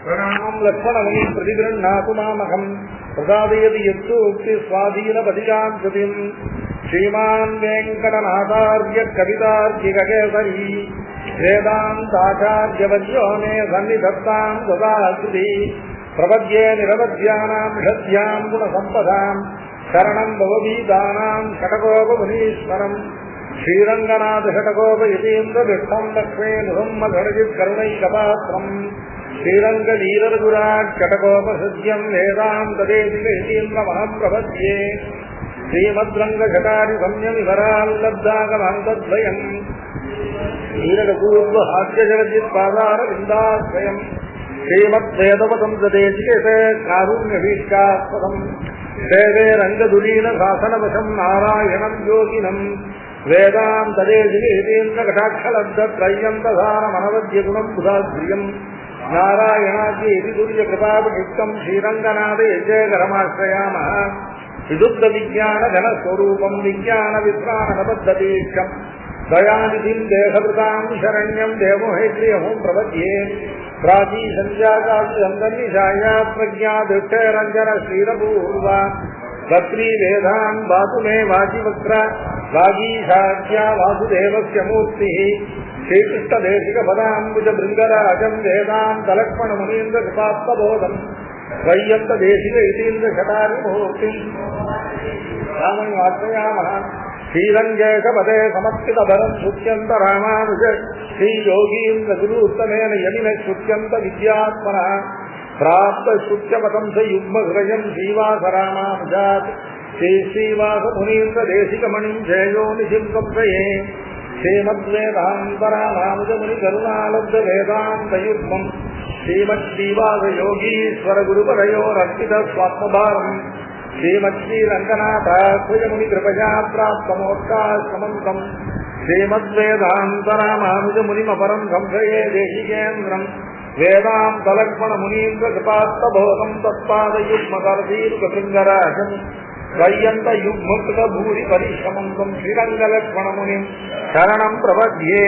प्रणाम लक्ष्मणमुनि प्रतिगृह्णातु मामहं प्रसादयति यत्सूक्ति स्वाधीन पदिकांकृतिं श्रीमान् वेंकटनाथार्य कवितार्किककेसरी वेदान्ताचार्यवर्यो मे सन्निधत्तां सदाकृति प्रपद्ये निरवध्यानां षड्भ्यां गुणसम्पदां शरणं भवभीतानां षटकोपमुनीश्वरम् श्रीरङ्गनाथ षटकोपयतीन्द्रदृष्टं लक्ष्मे नृहम्मधरजित्करुणैकपात्रम् श्रीरङ्गवीररघुराट् षटकोपसृज्यं वेदान्तदेशिकयतीन्द्रमहं प्रपद्ये श्रीमद्रङ्गषटारिसंयमिवराल्लब्धागमान्तद्वयम् श्रीरघुपूर्वहास्यजगजित्पादारविन्दाश्रयम् श्रीमद्वेदवसंसदेशिकेशकारुण्यभीष्टास्पदम् सेवे रङ्गधुलीनशासनवशं नारायणं योगिनम् वेदान्तदेशिकयतीन्द्रकटाक्षलब्धत्रय्यन्तसारमनवद्यगुणं बुधाद्रियम् नारायणाद्येति तुल्यकृपापटिष्टं श्रीरङ्गनाथयज्ञकरमाश्रयामः विदुग्धविज्ञानघनस्वरूपं विज्ञानवित्राणबद्धतीक्षं दयानिधिं देहभृतां शरण्यं देवमहेन्द्रियहं प्रपद्ये प्राचीसञ्जातान्निशाया प्रज्ञा दृष्टरञ्जन श्रीरपूर्वा भक्त्री वेदान् वातु मे वाचिवक्त्र वागीशाख्या वासुदेवस्य मूर्तिः श्रीकृष्णदेशिकपदाम्बुजभृङ्गराजं वेदान्तलक्ष्मणमुनीन्द्रकृपात्मबोधम् वैयन्तदेशिकयतीन्द्रषटारिमूर्तिं राममाश्रयामः श्रीरङ्गेशपदे समर्पितभरं श्रुत्यन्तरामानुज श्रीयोगीन्द्रगुरूत्तमेन यमिनः श्रुत्यन्तविद्यात्मनः प्राप्तश्रुत्यमतं स युग्महृदयं श्रीवासरामानुजात् श्रीश्रीवासमुनीन्द्रदेशिकमणिं जयो निशिंसंशये श्रीमद्वेदान्तरामानुजमुनिकरुणालब्धवेदान्तयुग्मम् श्रीमद्श्रीवासयोगीश्वरगुरुपरयोरर्पितस्वात्मभारम् श्रीमद्श्रीरङ्गनाथाख्यमुनिकृपया प्राप्तमोक्षाश्रमन्तम् श्रीमद्वेदान्तरामानुजमुनिमपरं संशये देशिकेन्द्रम् वेदान्तलक्ष्मणमुनीन्द्रकृपात्तबोधं तत्पादयुग्मकरदीर्घभृङ्गराजम् वैयन्तयुग्मकृतभूरि परिश्रमन्तं श्रीरङ्गलक्ष्मणमुनिं शरणं प्रपद्ये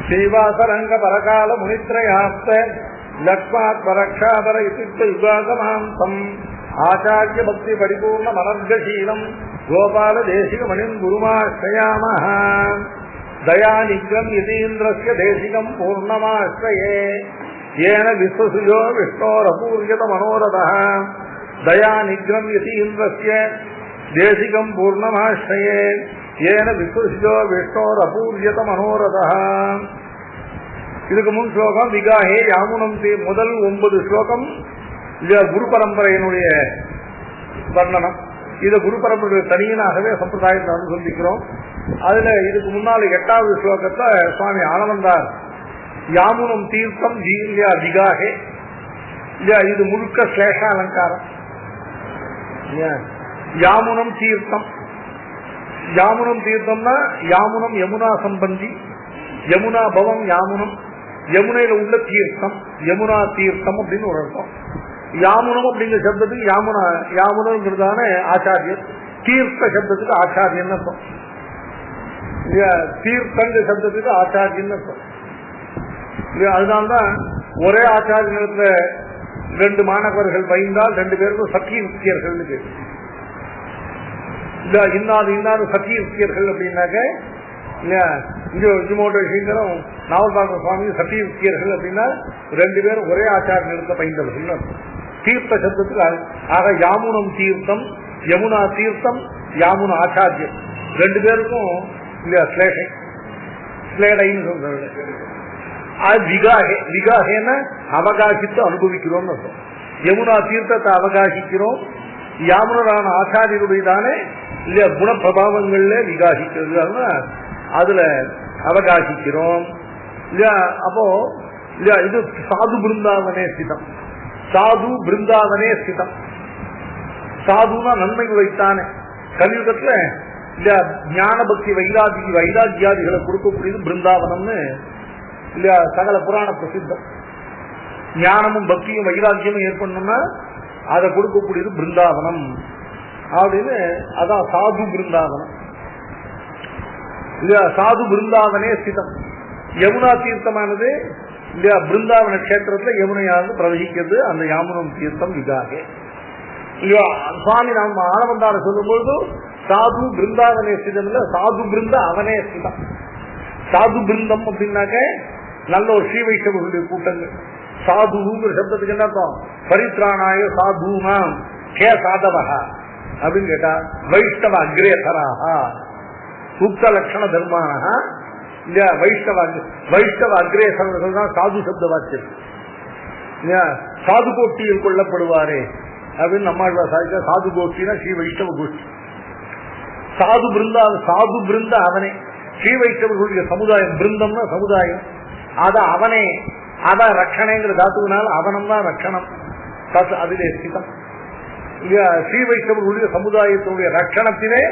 श्रीवासरङ्गपरकालमुनित्रयास्त लक्ष्मात्परक्षापर इत्युक्तयुगागमान्तम् आचार्यभक्तिपरिपूर्णमनर्गशीलं गोपालदेशिकमणिं गुरुमाश्रयामः दयानिग्रं यतीन्द्रस्य देशिकं पूर्णमाश्रये येन विश्वसुजो विष्णोरपूर्यतमनोरथः दयानिग्रं यतीन्द्रस्य देशिकं पूर्णमाश्रये येन विश्वसुजो विष्णोरपूर्यतमनोरथः இதுக்கு முன் ஸ்லோகம் விகாஹே யாமுனம் முதல் 9 ஸ்லோகம் குரு பரம்பரையினுடைய வர்ணனம். இதை குரு பரம்பரை தனியனாகவே சம்பிரதாயத்தை அனுசந்திக்கிறோம். அதுல இதுக்கு முன்னால 8வது ஸ்லோகத்தை சுவாமி ஆனவந்தார் யாமுனம் தீர்த்தம் ஜீல்யா விகாஹே இல்லையா, இது முழுக்க சேஷ அலங்காரம். யாமுனம் தீர்த்தம், யாமுனம் தீர்த்தம்னா யாமுனம் யமுனா சம்பந்தி, யமுனா பவம் யாமுனம், யமுனையில உள்ள தீர்த்தம் யமுனா தீர்த்தம் அப்படின்னு ஒரு அர்த்தம். யாமுனம் அப்படிங்கிற சப்தத்துக்கு யாமுனா யாமுனங்கிறதான ஆச்சாரியர், தீர்த்த சப்தத்துக்கு ஆச்சாரியன் அர்த்தம், தீர்த்தங்க சப்தத்துக்கு ஆச்சாரியன் அர்த்தம். அதனால்தான் ஒரே ஆச்சாரியத்துல 2 மாணவர்கள் பயின்றால் 2 பேருக்கும் சத்தியர்கள் இருக்கு. இன்னாது சத்தியர்கள் அப்படின்னாக்க நாவல்பாக்கம் சுவாமி சத்தியர்கள் அப்படின்னா 2 பேரும் ஒரே ஆச்சாரியத்தை பயின்றவர்கள். தீர்த்த சப்தத்துக்கு ஆக யாமுனம் தீர்த்தம், யமுனா தீர்த்தம், யாமுனா ஆச்சாரியர் 2 பேருக்கும் இல்லையா ஸ்லேடைன்னு சொல்றது. அது விகாஹே, விகாஹேன்னா அவகாசித்து அனுபவிக்கிறோம் அர்த்தம். யமுனா தீர்த்தத்தை அவகாசிக்கிறோம், யாமுனரான ஆச்சாரியருடையதானே இல்லையா குணப்பிரபாவங்கள்ல விகாசிக்கிறது, அதுல அவகாசிக்கிறோம் இல்லையா. அப்போ இல்லையா இது சாது பிருந்தாவனே ஸ்திதம், சாது பிருந்தாவனே ஸ்திதம். சாதுனா நன்மை உழைத்தானே. கலியுகத்துல இந்த ஞான பக்தி வைராகியாதிகளை கொடுக்கக்கூடியது பிருந்தாவனம்னு இல்லையா சகல புராண பிரசித்தம். ஞானமும் பக்தியும் வைராக்கியமும் ஏற்படணும்னா அதை கொடுக்கக்கூடியது பிருந்தாவனம் அப்படின்னு. அதான் சாது பிருந்தாவனம் இல்லையா. சாது பிருந்தாவனே ஸ்திதம். யமுனா தீர்த்தமானது இல்லையா பிருந்தாவன கஷேத்திரத்துல யமுனையானது பிரவகிக்கிறது. அந்த யாமுனம் தீர்த்தம் இதாக இல்லையா. சுவாமி நாம் ஆனவந்தார சொல்லும்போது சாது பிருந்தாவனே ஸ்திதம் இல்ல, சாது பிருந்த அவனே ஸ்திதம். சாது பிருந்தம் அப்படின்னாக்க நல்ல ஒரு ஸ்ரீ வைஷ்ணவர்களுடைய கூட்டங்கள். சாதுங்கிற சப்தத்துக்கு என்ன அர்த்தம்? பரித்ராணாய சாதுனாம் கே சாதவஹா அப்படின்னு கேட்டா வைஷ்ணவ அக்ரேசராக சூக்த லட்சண தர்மானஹா இல்லையா. வைஷ்ணவ அக்ரேசர்கள் தான் சாது சப்த வாக்கியம் இல்லையா. சாது கோஷ்டியில் கொள்ளப்படுவாரே அப்படின்னு நம்மாழ்வார் சாதிக்க. சாது கோஷ்டினா ஸ்ரீ வைஷ்ணவ கோஷ்டி. சாது பிருந்த அவனே ஸ்ரீ வைஷ்ணவர்களுடைய சமுதாயம். பிருந்தம்னா சமுதாயம். அதான் அவனே, அதான் ரட்சணைங்கிற தாத்துவினால அவனம் தான் ரட்சணம். அதிலே ஸ்திதம் இல்லையா. ஸ்ரீ வைஷ்ணவர்களுடைய சமுதாயத்தினுடைய ரட்சணத்திலே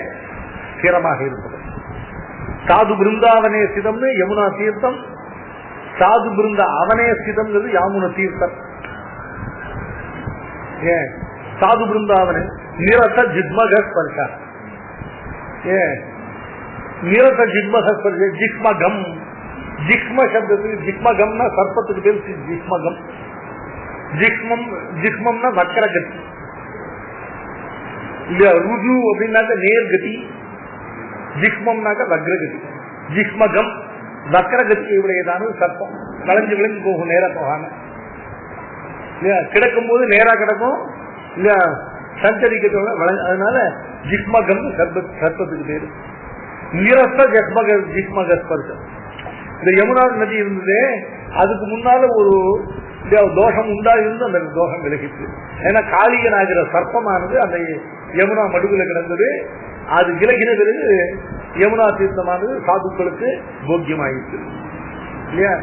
ஸ்திரமாக இருப்பது. சாது பிருந்தாவனே ஸ்திதம்னு யமுனா தீர்த்தம். சாது பிருந்த அவனே ஸ்திதம்ங்கிறது யாமுன தீர்த்தம். ஏன் சாது பிருந்தாவனே நிரத ஜிக்மக ஸ்பர்ஷ. ஏன் நிரத ஜிக்மக ஸ்பர்ஷ. ஜிக்மகம் ஜிக்ம சப்தத்துக்கு ஜிக்மகம்னா சர்ப்பத்துக்கு பேர் ஜிக்மகம். ஜிக்மம்னா வக்கரகதி இல்லையா. ருஜு அப்படின்னாக்க நேர்கதி, ஜிக்மம்னாக்க வக்ரகதி. ஜிக்மகம் வக்கரகதி உடையதான சர்ப்பம். வளைஞ்சு விளைஞ்சு போகும், நேரா போகாம இல்லையா. கிடக்கும் போது நேரா கிடக்கும் இல்லையா, சஞ்சரிக்கிறதோட அதனால ஜிக்மகம் சர்ப்பத்துக்கு பேரு. நிரஸ்த ஜிக்மக ஸ்பர்ஷம். இந்த யமுனா நதி இருந்தது, அதுக்கு முன்னால ஒரு தோஷம் உண்டாயிருந்து அந்த தோஷம் விலகிச்சு. ஏன்னா காளியனாகிற சர்ப்பமானது அந்த யமுனா மடுவில் கிடந்தது. அது விலகின பிறகு யமுனா தீர்த்தமானது சாதுக்களுக்கு போக்கியமாயிடுச்சு இல்லையா.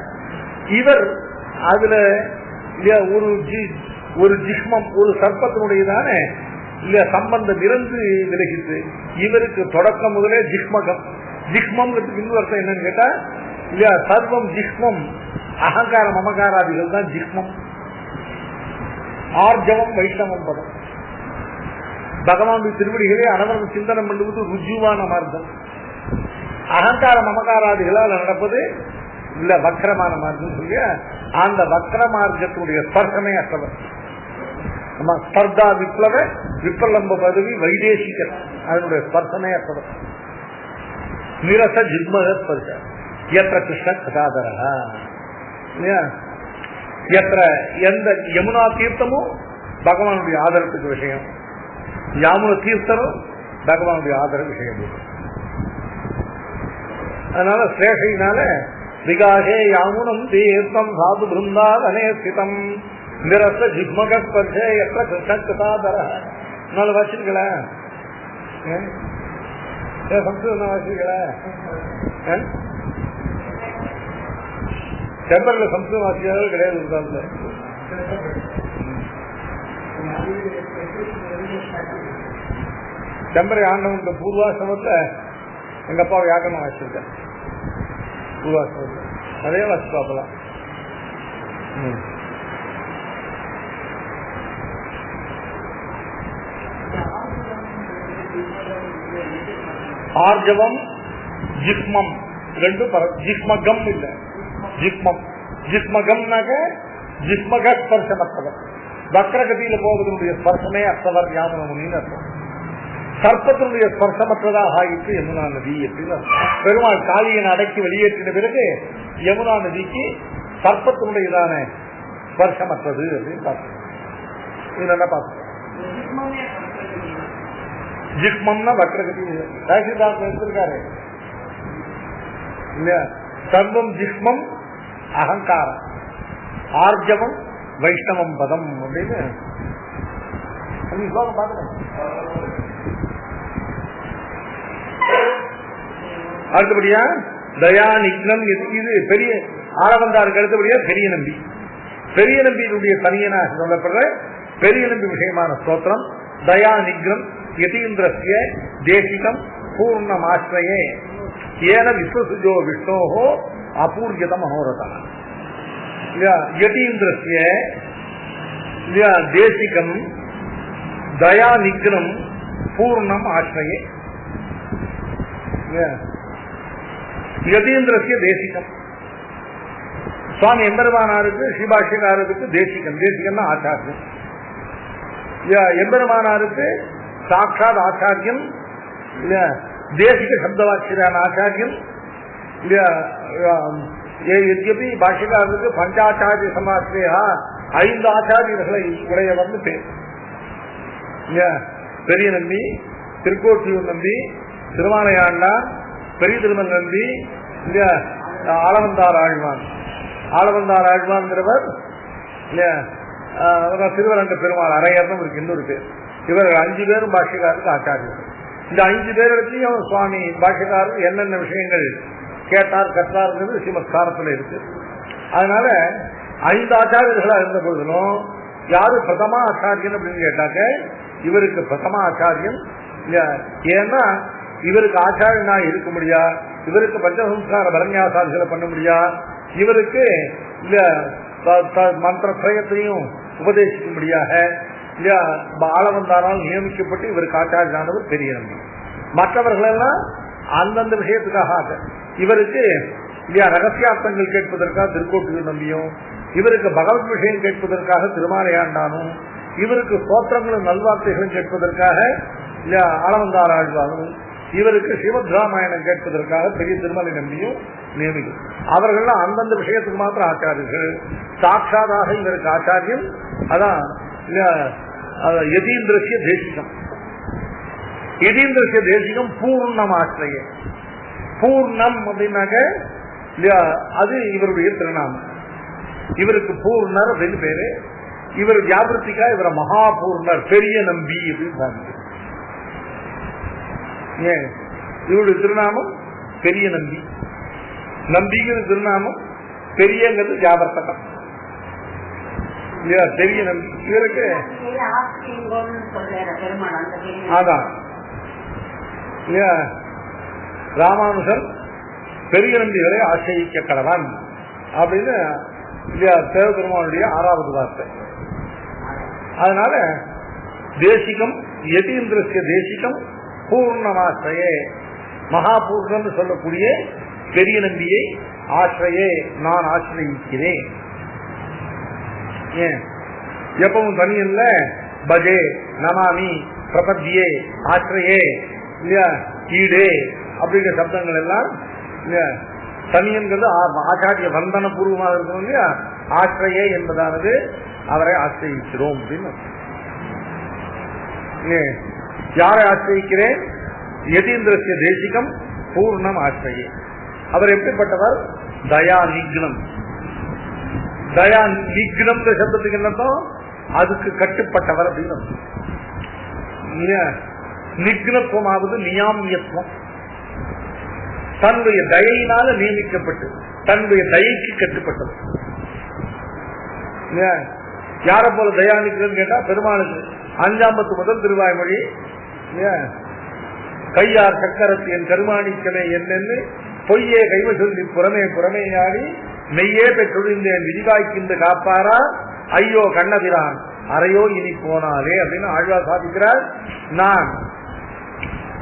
இவர் அதுல இல்லையா ஒரு ஜிக்மம் ஒரு சர்ப்பத்தினுடையதான இல்லையா சம்பந்தம் இருந்து விலகிச்சு. இவருக்கு தொடக்கம் முதலே ஜிக்மகம். ஜிக்மம்ங்கிறதுக்கு இன்னொரு அர்த்தம் என்னன்னு கேட்டா இல்லையா சர்வம் ஜிக்மம் அகங்கார மமகாராதிகள் தான் ஜிக்மம். ஆர்ஜவம் வைஷ்ணவம் பதம். பகவானுடைய திருவடிகளே அனவரது சிந்தனம் பண்ணுவது ருஜுவான மார்க்கம். அகங்கார மமகாராதிகளால் நடப்பது இல்ல வக்கரமான மார்க்கம் சொல்லி அந்த வக்கர மார்க்கத்துடைய ஸ்பர்சமே அற்றவர். ஸ்பர்தா விப்ளவ விப்ரலம்ப பதவி வைதேசிகர் அதனுடைய ஸ்பர்சமே அற்றவர். நிரச ஜிக்மக ஸ்பர்ஷ எத்த கிருஷ்ண கதாதரா. எந்த யமுனா தீர்த்தமும் பகவானுடைய ஆதரத்துக்கு விஷயம், யாமுன தீர்த்தரும் பகவானுடைய ஆதர விஷயம். அதனால ஸ்ரேஷையினால விகாசே யாமுனம் தீர்த்தம் சாது பிருந்தாவனே ஸ்திதம் நிரச ஜிக்மக ஸ்பர்ஷ எத்த கிருஷ்ண கதாதரா. அதனால வாசிக்கல சம்ஸ்கிருதம் வாசிக்கல. செம்பரில் சம்ஸ்கிருதம் வாசியார்கள் கிடையாது. செம்பரை ஆண்டவன் பூர்வாசிரமத்தை எங்க அப்பா வியாக்கரணம் வாசிச்சிருக்கேன். பூர்வாசிரமத்தில் அதே வாசி பார்க்கலாம். ஆர்ஜவம் ஜிக்மம் ரெண்டு ஜிக்மகம் இல்ல ஜிக்மம். ஜிக்மகம்னாக்க ஜிக்மக ஸ்பர்சமற்றவர். வக்கரகதியில போவதனுடைய ஸ்பர்சமே அற்றவர் யாமுன முனின்னு அர்த்தம். சர்ப்பத்தினுடைய ஸ்பர்சமற்றதாக ஆயிற்று யமுனா நதி அப்படின்னு பெருமாள் காளியனை அடக்கி வெளியேற்றின பிறகு யமுனா நதிக்கு சர்ப்பத்தினுடையதான ஸ்பர்சமற்றது அப்படின்னு பார்க்கணும். இது நல்லா பார்க்கணும். ஜிக்மம்னா வக்கரகதி தாசில்தார் எடுத்திருக்காரு இல்லையா. சர்வம் ஜிக்மம் அகங்காரம், ஆர்ஜவம் வைஷ்ணவம் பதம் அப்படின்னு பார்க்கணும். அடுத்தபடியா தயா நிக்னம். இது பெரிய ஆளவந்தாருக்கு அடுத்தபடியா பெரிய நம்பி. பெரிய நம்பியினுடைய தனியனாக சொல்லப்படுற பெரிய நம்பி விஷயமான ஸ்தோத்திரம் தயா நிக்ரம் யதீந்திரஸ்ய தேசிகம் பூர்ணமாஸ்ரயே ஏன விஸ்வசுஜோ விஷ்ணோஹோ அபூர்யத மனோரதா. யதீந்திரஸ்ய தேசிகம் தயா நிக்ரம் பூர்ணம் ஆஸ்ரயே. யதீந்திரஸ்ய தேசிகம் சுவாமி எம்பெருமானாருக்கு ஸ்ரீபாஷ்யக்காரருக்கு தேசிகம். தேசிகம்னா ஆச்சாரியம். எம்பெருமானாருக்கு சாட்சாத் ஆச்சாரியம், தேசிக சப்தவாக்கியரான ஆச்சாரியம். எத்யபி பாஷ்யக்காரருக்கு பஞ்சாச்சாரிய சமாசிரியா 5 ஆச்சாரியர்களை உடையவர்னு பேர். பெரிய நம்பி, திருக்கோட்டியூர் நம்பி, திருமாலையாண்டா, பெரிய திருமல் நம்பி, ஆளவந்தார் ஆழ்வான். ஆளவந்தார் ஆழ்வான்கிறவர் திருவரங்க பெருமாள் அரையர்னும் இருக்கு இன்னொரு பேர். இவர்கள் 5 பேரும் பாஷ்யக்காரருக்கு ஆச்சாரியர்கள். இந்த 5 பேரிடத்தையும் சுவாமி பாஷ்யக்காரர் என்னென்ன விஷயங்கள் கேட்டார் கற்றார்ங்கிறது ஸ்ரீமத் சாரத்தில் இருக்கு. அதனால 5 ஆச்சாரியர்களா இருந்த போதிலும் யாரு பிரதமா ஆச்சாரியன் அப்படின்னு கேட்டாக்க இவருக்கு பிரதமா ஆச்சாரியன். ஏன்னா இவருக்கு ஆச்சாரியனா இருக்க முடியா, இவருக்கு பஞ்சசம்ஸ்கார பரண்யாசாதிகளை பண்ண முடியா, இவருக்கு மந்திர திரயத்தையும் உபதேசிக்க முடியாக ஆளவந்தாரால் நியமிக்கப்பட்டு இவருக்கு ஆச்சாரியனானவர் பெரிய நம்பி. மற்றவர்கள் எல்லாம் அந்தந்த விஷயத்துக்காக இவருக்கு ரகசியார்த்தங்கள் கேட்பதற்காக திருக்கோட்டியூர் நம்பியும், இவருக்கு பகவத் விஷயம் கேட்பதற்காக திருமாலையாண்டானும், இவருக்கு ஸ்தோத்திரங்களும் நல்வார்த்தைகளும் கேட்பதற்காக ஆளவந்தார் ஆழ்வாரும், இவருக்கு ஸ்ரீமத் ராமாயணம் கேட்பதற்காக பெரிய திருமலை நம்பியும் நியமிக்கும். அவர்கள் அந்தந்த விஷயத்துக்கு மாத்திரம் ஆச்சாரியர்கள். சாட்சாதாக இவருக்கு ஆச்சாரியம். அதான் யதீந்திரஸ்ய தேசிகம். யதீந்திரஸ்ய தேசிகம் பூர்ணமாஸ்ரய. பூர்ணம் அப்படின்னாக்க அது இவருடைய திருநாமம். இவருக்கு பூர்ணர் அப்படின்னு பேரு. இவர் வியாபிருத்திக்கா இவர மகாபூர்ணர், பெரிய நம்பி அப்படின்னு. இவருடைய திருநாமம் பெரிய நம்பி. நம்பிங்கிறது திருநாமம், பெரியங்கிறது வியாபர்த்தகம். பெரிய நம்பி இவருக்கு அதான் ராமானுஜன் பெரிய நம்பிகளை ஆசிரியிக்க கடவன் அப்படின்னு தேவபெருமானுடைய 6வது வார்த்தை. அதனால தேசிகம் யதீந்திரஸ்ய தேசிகம் பூர்ணமாசிரயே, மகாபூர்ணம் சொல்லக்கூடிய பெரிய நம்பியை ஆசிரியே நான் ஆசிரியிக்கிறேன். எப்பவும் தனியல்ல பஜே நமாமி பிரபத்தியே ஆசிரியே இல்லையா ஈடே அப்படிங்கிற சப்தங்கள் எல்லாம் தனியன்கிறது ஆச்சாரிய வந்தன பூர்வமாக இருக்கும் இல்லையா. ஆசிரியே என்பதானது அவரை ஆசிரியிக்கிறோம் அப்படின்னு. யாரை ஆசிரியிக்கிறேன்? யதீந்திரஸ்ய தேசிகம் பூர்ணம் ஆசிரியே. அவர் எப்படிப்பட்டவர்? தயா நிக்னம். தயா நிக்னம் சப்தத்துக்கு என்னத்தம்? அதுக்கு கட்டுப்பட்டவர் அப்படின்னு. நிக்னத்துவமாவது நியாமியத்துவம். தன்னுடைய தயையினால நியமிக்கப்பட்டு தன்னுடைய தயைக்கு கட்டுப்பட்டவர். யார போல தயா நிக்கிறது கேட்டா பெருமாளுக்கு 5ஆம் முதல் திருவாய்மொழி கையார் சக்கரத்து என் கருமாணிக்கமே என்னென்னு பொய்யே கைவ சொல்லி புறமே புறமே ஆடி மெய்யே பெற்றொழிந்தேன் விதிகாய்க்கின்ற காப்பாரா ஐயோ கண்ணபிரான் அறையோ இனி போனாலே அப்படின்னு ஆழ்வார் சாதிக்கிறார். நான்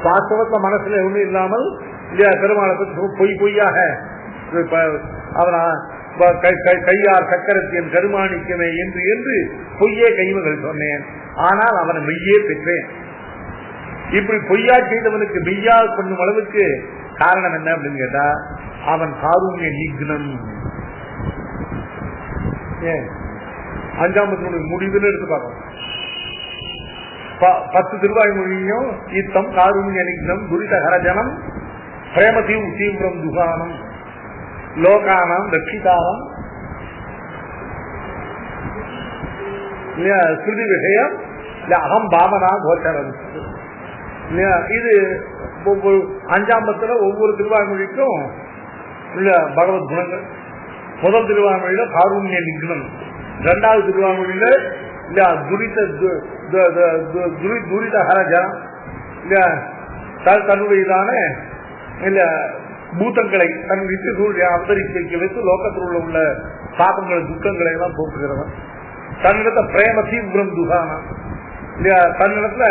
வாஸ்தவத்த மனசுல ஒன்றும் இல்லாமல் பெருமாளை பற்றி பொய் பொய்யாக அவனா கையார் சக்கரத்தின் கருமாணிக்கமே என்று என்று பொய்யே கைவர்கள் சொன்னேன். ஆனால் அவனை மெய்யே பெற்றேன். இப்படி பொய்யா செய்தவனுக்கு மெய்யா பண்ணும் அளவுக்கு காரணம் என்ன அப்படின்னு கேட்டா அவன் காருண்ய நிக்னம். 5ஆம் முடிவுன்னு எடுத்து பார்க்கணும். 10 திருவாய்மொழியும் யுத்தம் காருண்ய நிக்னம் துரித ஹரஜனம் பிரேமதி தீவிரம் துகானம் லோகானம் ரட்சிதாரம் ஸ்ருதி விஷயம் அகம் பாவனா கோச்சரம். இது 5ஆம் ஒவ்வொரு திருவாய்மொழிக்கும் உள்ள பகவத் குணங்கள். முதல் திருவாய்மொழியில காருண்ய நிக்னம், 2வது திருவாய்மொழியில இல்லையா துரித ஹரஜா இல்லையா தன்னுடையதான இல்ல பூதங்களை தன் விட்டு சூழ்நிலை அவதரித்து வைக்க வைத்து லோகத்தில் உள்ள பாபங்களை துக்கங்களை எல்லாம் போக்குகிறவன். தன்னிடத்த பிரேம தீவிரம் துகானா இல்லையா தன்னிடத்துல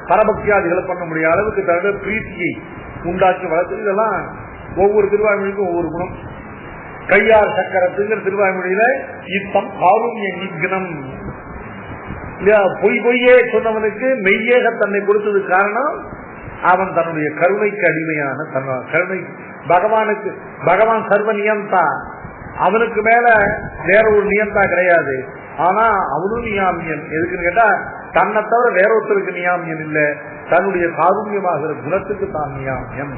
பரபக்தியாதிகளை பண்ண முடியாத அளவுக்கு தன்னிட பிரீத்தியை உண்டாக்கி வளர்த்து. இதெல்லாம் ஒவ்வொரு திருவாய்மொழிக்கும் ஒவ்வொரு குணம். கையார் சக்கரத்துங்கிற திருவாய்மொழியில யுத்தம் காருண்ய நிக்னம் இல்லையா பொய்யே சொன்னவனுக்கு மெய்யேக தன்னை கொடுத்தது காரணம் அவன் தன்னுடைய கருணைக்கு அடிமையான கருணை பகவானுக்கு. பகவான் சர்வ நியந்தா, அவனுக்கு மேல வேற ஒரு நியந்தா கிடையாது. ஆனா அவனும் நியாமியன். எதுக்குன்னு கேட்டா தன்னை தவிர வேற ஒருத்தருக்கு நியாமியன் இல்ல, தன்னுடைய காருண்யமாகிற குணத்துக்கு தான் நியாமியன்.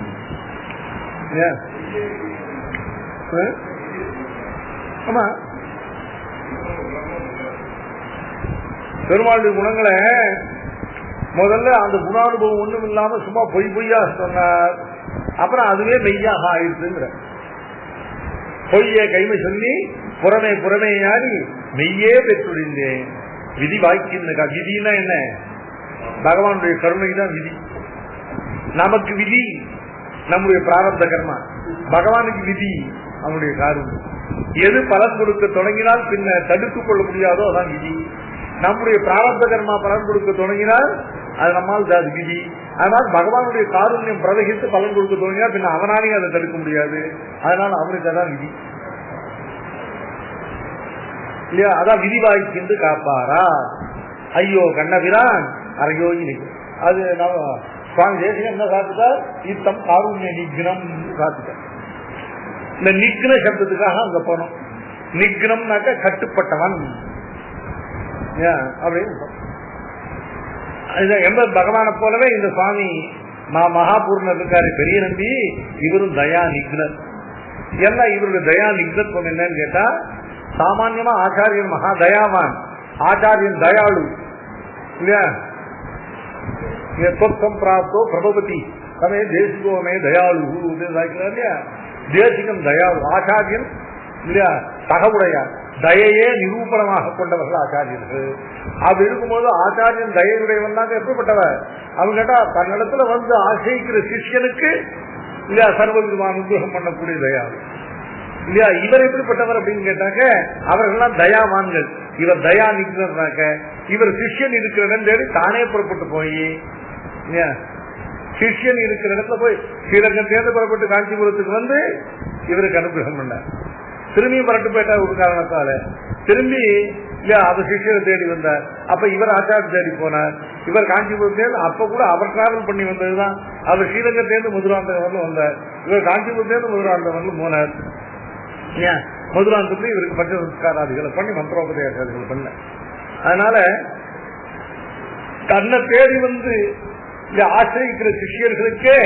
ஆமா பெருமாளுடைய குணங்களை முதல்ல அந்த குணானுபவம் ஒண்ணும் இல்லாம சும்மா பொய்யா சொன்னார். அப்புறம் அதுவே மெய்யாக ஆயிடுச்சுங்கிற பொய்யை கைமை சொல்லி புறமே யாரி மெய்யே பெற்றுடிந்தேன். விதி வாய்க்கின்ற விதினா என்ன? பகவானுடைய கருணை தான் விதி. நமக்கு விதி நம்முடைய பிராரப்த கர்மா, பகவானுக்கு விதி அவனுடைய காரணம். எது பலன் கொடுக்க தொடங்கினால் பின்ன தடுத்துக் கொள்ள முடியாதோ அதான் விதி. நம்முடைய பிராரப்த கர்மா பலன் கொடுக்க தொடங்கினால் அது நம்மால் அது விதி. அதனால் பகவானுடைய காருண்யம் பிரவகித்து பலன் கொடுக்க தொடங்கினால் பின்ன அவனாலையும் அதை தடுக்க முடியாது. அதனால அவனுக்கு அதான் விதி இல்லையா? அதான் விதி வாய்க்கின்று காப்பாரா ஐயோ கண்ணபிரான் அரையோ இன்னைக்கு அது நம்ம சுவாமி தேசிகன் என்ன சாப்பிட்டார்? யுத்தம் காருண்ய நிக்னம் சாப்பிட்டார். இந்த நிக்ன சப்தத்துக்காக அங்க போனோம். நிக்னம்னாக்க கட்டுப்பட்டவன் அப்படின்னு. பகவானை போலவே இந்த சுவாமி மகாபூர்ணர் இருக்காரு, பெரிய நம்பி, இவரும் தயா நிக்னர். எல்லாம் இவருடைய தயா நிக்னத்துவம் என்னன்னு கேட்டா, சாமான்யமா ஆச்சாரியன் மகா தயாவான், ஆச்சாரியன் தயாளு இல்லையா? சொத்தம் பிராப்தோ பிரபவதி தமே தேசிகோமே தயாளு இல்லையா? தேசிகம் தயாளு, ஆச்சாரியன் இல்லையா தகவுடையார், தயையே நிரூபணமாக கொண்டவர்கள் ஆச்சாரியர்கள். அப்படி இருக்கும்போது ஆச்சாரியன் தயையுடையவன் தான் எப்படிப்பட்டவர்? அவங்க கேட்டா தன்னிடத்துல வந்து ஆசிரிக்கிற சிஷ்யனுக்கு இல்லையா சர்வ விதமான உத்யோகம் பண்ணக்கூடிய தயாளு இல்லையா? இவர் எப்படிப்பட்டவர் அப்படின்னு கேட்டாக்க அவர்கள்லாம் தயாவான்கள். இவர் தயா நிற்கிறாக்க இவர் சிஷ்யன் இருக்கிற இடம் தேடி தானே புறப்பட்டு போய் சிஷ்யன் இருக்கிற இடத்துல போய் ஸ்ரீரங்கம் தேர்ந்து புறப்பட்டு காஞ்சிபுரத்துக்கு வந்து இவருக்கு அனுகிரகம் பண்ணார். திரும்பி புரட்டு போயிட்டா ஒரு காரணத்தால திரும்பி இல்லையா அவர் சிஷ்யரை தேடி வந்தார். அப்ப இவர் ஆச்சாரம் தேடி போனார். இவர் காஞ்சிபுரம் தேர்ந்து அப்ப கூட அவர் டிராவல் பண்ணி வந்ததுதான். அவர் ஸ்ரீரங்கம் தேர்ந்து மதுராந்தகர்ல வந்தார். இவர் காஞ்சிபுரம் தேர்ந்து மதுராந்தகர்ல போனார். மதுராந்தகத்துல இவருக்கு பஞ்சசம்ஸ்காராதிகளை பண்ணி மந்திரோபதேசாதிகளை பண்ண. அதனால தன்னை தேடி வந்து ஆசிரியிக்கிற சிஷியர்களுக்கே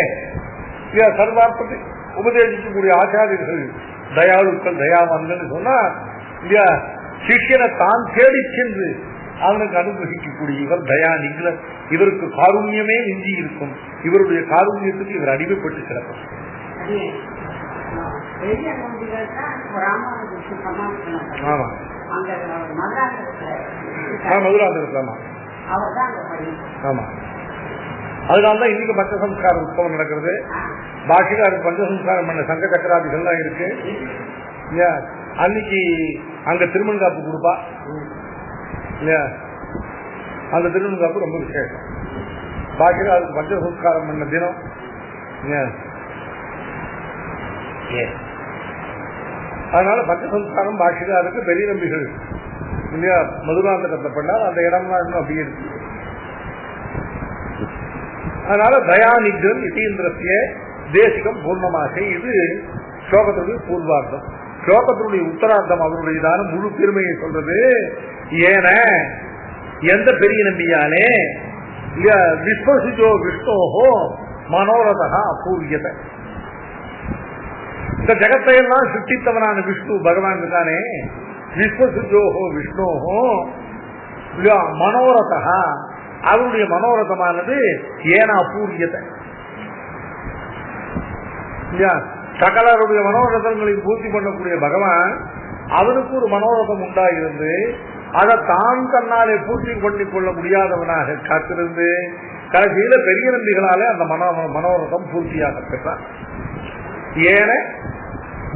சர்வார்த்தத்தை உபதேசிக்கக்கூடிய ஆச்சாரியர்கள் தயாளுக்கள் தயாவான்கள் சொன்னா இல்லையா, சிஷியனை தான் தேடி சென்று அவனுக்கு அனுகிரகிக்கக்கூடிய இவர் தயா நிகழர். இவருக்கு காருண்யமே மிஞ்சி இருக்கும். இவருடைய காருண்யத்துக்கு இவர் அடிமைப்பட்டு கிடக்கும். ஆமா மதுராந்தகர். ஆமா அதனால்தான் இன்னைக்கு பஞ்சசம்ஸ்கார உற்சவம் நடக்கிறது. பாஷிகாருக்கு பஞ்சசம்ஸ்காரம் பண்ண சங்க சக்கராதிகள்லாம் இருக்கு. அன்னைக்கு அங்க திருமண் கொடுப்பா இல்லையா? அந்த திருமண் ரொம்ப விசேஷம். பாஷிகாருக்கு பஞ்சசம்ஸ்காரம் பண்ண தினம் அதனால பஞ்சசம்ஸ்காரம் பாஷிகாருக்கு பெரிய நம்பிகள் இல்லையா மதுராந்தகத்தை பண்ணால் அந்த இடம்லாம் இன்னும் அப்படியே இருக்கு. அதனால தயாநிகன் இதீந்திரத்திய தேசிகம் பூர்ணமாக இது ஸ்லோகத்தினுடைய பூர்வார்த்தம். ஸ்லோகத்தினுடைய உத்தரார்த்தம் அவருடையதான முழு பெருமையை சொல்றது. ஏன எந்த பெரிய நம்பியானே இல்லையா விஸ்வசிஜோ விஷ்ணோஹோ மனோரதா அபூர்யத. இந்த ஜகத்தையெல்லாம் சிருஷ்டித்தவனான விஷ்ணு பகவான் இருக்கானே, விஸ்வசுஜோஹோ விஷ்ணோஹோ இல்லையா மனோரதா, அவருடைய மனோரதமானது ஏன அபூர்யத்தை சகலருடைய மனோரதங்களை பூர்த்தி பண்ணக்கூடிய பகவான் அவனுக்கு ஒரு மனோரதம் உண்டாயிருந்து அதை தான் தன்னாலே பூர்த்தி பண்ணிக் கொள்ள முடியாதவனாக காத்திருந்து கடைசியில பெரிய நம்பிகளாலே அந்த மனோரதம் பூர்த்தியாக பெற்றார். ஏன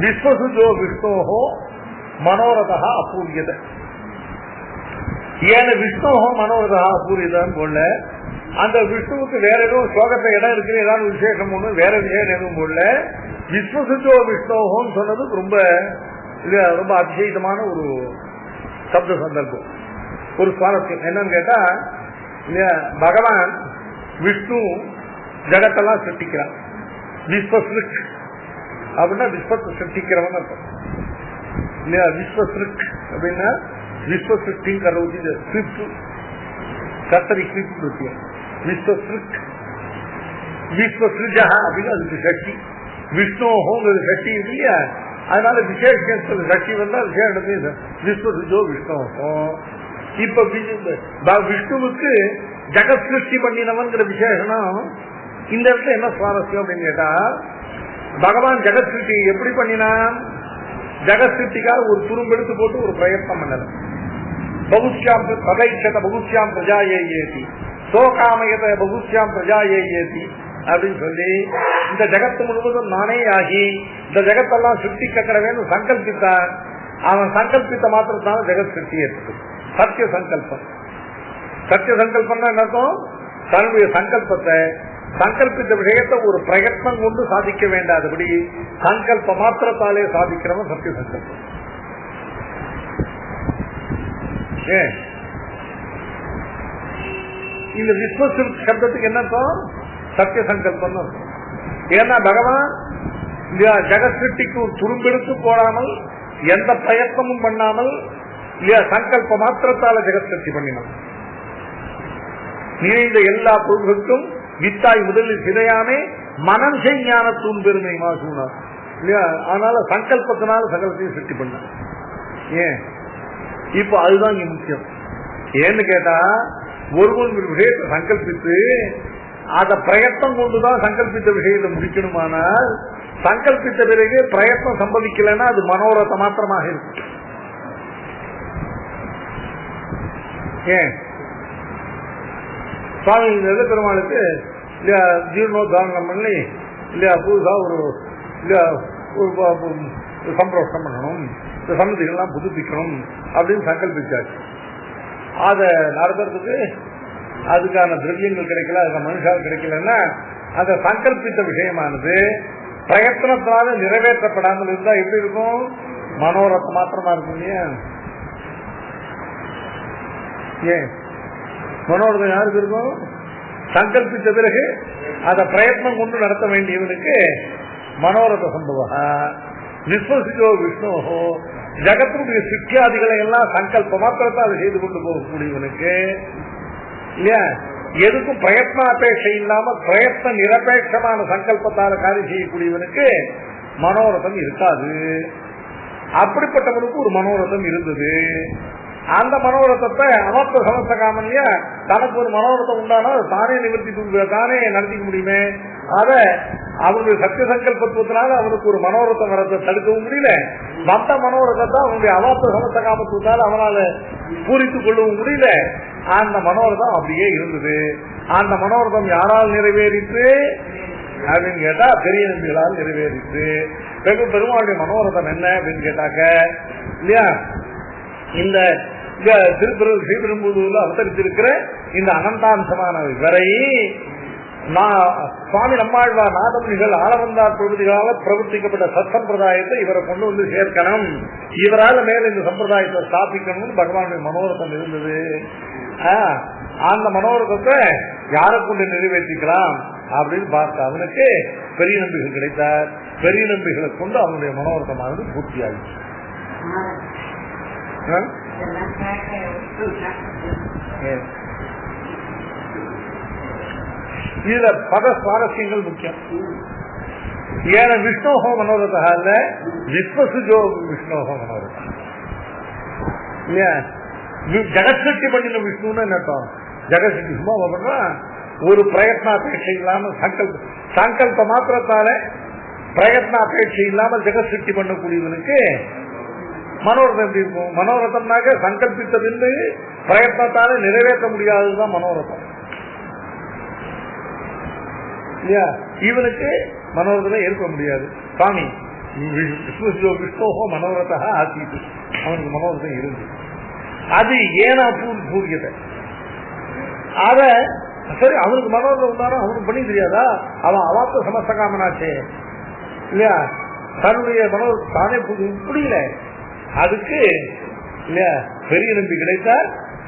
விஸ்வசுஜோ விஷ்ணோஹோ மனோரதா அபூரியத. ஏன விஷ்ணோஹோ மனோரதா அபூரியதான் போல அந்த விஷ்ணுவுக்கு வேற எதுவும் ஸ்லோகத்தை இடம் இருக்கு, ஏதாவது விசேஷம் ஒண்ணு வேற விஷயம் எதுவும் போல விஸ்வசுஜோ விஷ்ணோஹோன்னு சொன்னது ரொம்ப ரொம்ப அதிசயமான ஒரு சப்த சந்தர்ப்பம். ஒரு சுவாரஸ்யம் என்னன்னு கேட்டா, பகவான் விஷ்ணு ஜகத்தெல்லாம் சிருஷ்டிக்கிறான். விஸ்வஸ்ருக் அப்படின்னா விஸ்வத்தை சிருஷ்டிக்கிறவன் அர்த்தம் இல்லையா? விஸ்வஸ்ருக் அப்படின்னா விஸ்வசிருஷ்டிங்கிறது ஸ்கிரிப்ட், கத்தரி ஸ்கிரிப்ட் இருக்கு. விஸ்வஸ்ருக் விஸ்வசிருஜா அப்படின்னு அதுக்கு சக்தி. விஷ்ணோஹோங்கிறது சக்தி இருக்கு இல்லையா? அதனால விசேஷ சக்தி வந்தா விசேஷ விஸ்வசுஜோ விஷ்ணோஹோ. இப்ப விஷ்ணுவுக்கு ஜெகத் சிருஷ்டி பண்ணினவன்கிற விசேஷனம் இந்த இடத்துல என்ன சுவாரஸ்யம் அப்படின்னு கேட்டா, பகவான் ஜெகத் சிருஷ்டி எப்படி பண்ணினான்? ஜெகத் சிருஷ்டிக்காக ஒரு துரும்பெடுத்து போட்டு ஒரு பிரயத்னம் பண்ணல. பகுஷ்யாம் பகைச்சத பகுஷ்யாம் பிரஜா ஏதி சோகாமயத பகுஷ்யாம் பிரஜா ஏதி அப்படின்னு சொல்லி இந்த ஜெகத்து முழுவதும் நானே ஆகி இந்த ஜெகத்தெல்லாம் சிருஷ்டிக்க கடவேன்னு சங்கல்பித்தான். அவன் சங்கல்பித்த மாத்திரத்தான ஜெகத் சிருஷ்டி ஏற்பட்டு சத்திய சங்கல்பம். சத்திய சங்கல்பம்னா என்னக்கும்? தன்னுடைய சங்கல்பத்தை சங்கல்பித்த விஷயத்தை ஒரு பிரயத்னம் கொண்டு சாதிக்க வேண்டாதபடி சங்கல்ப மாத்திரத்தாலே சாதிக்கிறவன் சத்திய சங்கல்பம். இந்த விஸ்வ சப்தத்துக்கு என்னக்கும்? சத்திய சங்கல்பம். ஏன்னா பகவான் ஜெகத் சிருஷ்டிக்கு துரும்பெடுத்து போடாமல் எந்த பிரயத்னமும் பண்ணாமல் சங்கல்ப மாத்திரத்தால ஜெகத் சிருஷ்டி பண்ணினான். நிறைந்த எல்லா பொருள்களுக்கும் வித்தாய் முதலில் சிதையாமே மனம் செய் ஞானத்தூன் பெருமை மாசூனார் இல்லையா? அதனால சங்கல்பத்தினால சகலத்தையும் சிருஷ்டி பண்ண. ஏன் இப்ப அதுதான் இங்க முக்கியம். ஏன்னு கேட்டா, ஒருவன் விஷயத்தை சங்கல்பித்து அத பிரயத்னம் கொண்டுதான் சங்கல்பித்த விஷயத்தை முடிக்கணுமானால் சங்கல்பித்த பிறகு பிரயத்னம் சம்பவிக்கலைன்னா அது மனோரத மாத்திரமாக இருக்கு. ஏன் சுவாமி பெருமாளுக்கு இல்லையா ஜீர்ணோத்தாரணம் பண்ணி இல்லையா புதுசா ஒரு இல்லையா ஒரு சம்பிரோஷம் பண்ணணும், இந்த சன்னதிகள்லாம் புதுப்பிக்கணும் அப்படின்னு சங்கல்பிச்சாச்சு. அதை நடத்துறதுக்கு அதுக்கான திரவியங்கள் கிடைக்கல, அதுக்கான மனுஷால் கிடைக்கலன்னா அந்த சங்கல்பித்த விஷயமானது பிரயத்தனத்தினால நிறைவேற்றப்படாமல் இருந்தா எப்படி இருக்கும்? மனோரத்த மாத்திரமா இருக்கும் இல்லையா? ஏன் மனோரதம் யாருக்கு இருக்கும்? சங்கல்பித்த பிறகு அதை பிரயத்னம் கொண்டு நடத்த வேண்டியவனுக்கு மனோரத சம்பவம். விஸ்வசிஜோ விஷ்ணோஹோ ஜகத்தினுடைய சித்தியாதிகளை எல்லாம் சங்கல்ப மாத்திரத்தால் செய்து கொண்டு போகக்கூடியவனுக்கு இல்லையா, எதுக்கும் பிரயத்ன அபேட்சை இல்லாம பிரயத்ன நிரபேட்சமான சங்கல்பத்தால காரியம் செய்யக்கூடியவனுக்கு மனோரதம் இருக்காது. அப்படிப்பட்டவனுக்கு ஒரு மனோரதம் இருந்தது. அந்த மனோரதத்தை அமர்த்த சமஸ்தகாமல்யா தனக்கு ஒரு மனோரதம் உண்டானா தானே நிவர்த்தி தானே நடத்திக்க முடியுமே. அத அவனுடைய சத்திய சங்கல்பத்துவத்தினால அவனுக்கு ஒரு மனோரதம் வரத்தை தடுக்கவும் முடியல. மற்ற மனோரதத்தை அவனுடைய அவாப்த சமஸ்தகாமத்துவத்தால் அவனால பூரித்துக் கொள்ளவும் முடியல. அந்த மனோரதம் அப்படியே இருந்தது. அந்த மனோரதம் யாரால் நிறைவேறிட்டு அப்படின்னு கேட்டா பெரிய நம்பிகளால் நிறைவேறிட்டு. பெருமாளுடைய மனோரதம் என்ன அப்படின்னு கேட்டாக்க இல்லையா, இந்த ஸ்ரீபெரும்புதூர்ல அவதரித்திருக்கிற இந்த அனந்தாம்சமான இவரை சுவாமி நம்மாழ்வார் நாதமுனிகள் ஆளவந்தார் பிரபுதிகளால் பிரவர்த்திக்கப்பட்ட சத் சம்பிரதாயத்தை இவரை கொண்டு வந்து சேர்க்கணும், இவரால் மேல இந்த சம்பிரதாயத்தை ஸ்தாபிக்கணும்னு பகவானுடைய மனோரதம் இருந்தது. அந்த மனோரதத்தை யாரை கொண்டு நிறைவேற்றிக்கலாம் அப்படின்னு பார்த்த அவனுக்கு பெரிய நம்பிகள் கிடைத்தார். பெரிய நம்பிகளை கொண்டு அவனுடைய மனோரதமானது பூர்த்தியாகிச்சு. இதுல பல சுவாரஸ்யங்கள் முக்கியம். ஏன்னா விஷ்ணோஹோ மனோரதா இல்ல, விஸ்வசுஜோ விஷ்ணோஹோ மனோரதா இல்லையா? ஜெகத்சக்தி பண்ணின விஷ்ணுன்னு என்னட்டும், ஜெகத்சக்தி சும்மா பண்றா ஒரு பிரயத்னாபேட்சை இல்லாமல் சங்கல்ப மாத்திரத்தால பிரயத்னாபேட்சை இல்லாமல் ஜெகத்சக்தி பண்ணக்கூடியவனுக்கு மனோரதம் எப்படி இருக்கும்? மனோரதம்னாக்க சங்கல்பித்தது பிரயத்னத்தால நிறைவேற்ற முடியாததுதான் மனோரதம் இல்லையா? இவனுக்கு மனோரதமே ஏற்க முடியாது. சுவாமி விஷ்ணோகோ மனோரதா ஆசித்து, அவனுக்கு மனோரதம் இருந்து அது ஏனா பூரியத. அத சரி அவனுக்கு மனோரதம் உண்டானா அவனுக்கு பண்ணி தெரியாதா? அவன் அவாத்த சமஸ்தகாமனாச்சே இல்லையா? தன்னுடைய மனோரதம் தானே புரியல. அதுக்கு இல்லையா பெரிய நம்பி கிடைத்தா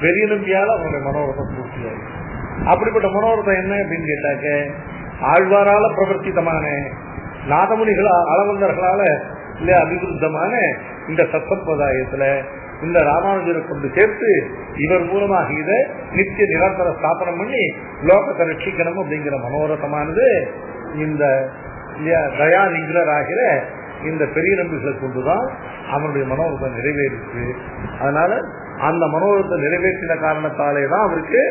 பெரிய நம்பியால அவனுடைய மனோரதம் பூர்த்தியாகும். அப்படிப்பட்ட மனோரதம் என்ன அப்படின்னு கேட்டாக்க, ஆழ்வாரால பிரவர்த்தித்தமான நாதமுனிகள் அளவந்தர்களால இல்லையா அபிவிருத்தமான இந்த சத்சம்பிரதாயத்துல இந்த ராமானுஜரை கொண்டு சேர்த்து இவர் மூலமாக இதை நித்திய நிரந்தர ஸ்தாபனம் பண்ணி லோகத்தை ரட்சிக்கணும் அப்படிங்கிற மனோரதமானது இந்த தயா நிகராகிற இந்த பெரிய நம்பிகளை கொண்டுதான் அவனுடைய மனோரதம் நிறைவேறிச்சு. அதனால அந்த மனோரதத்தை நிறைவேற்றின காரணத்தாலே தான் அவருக்கு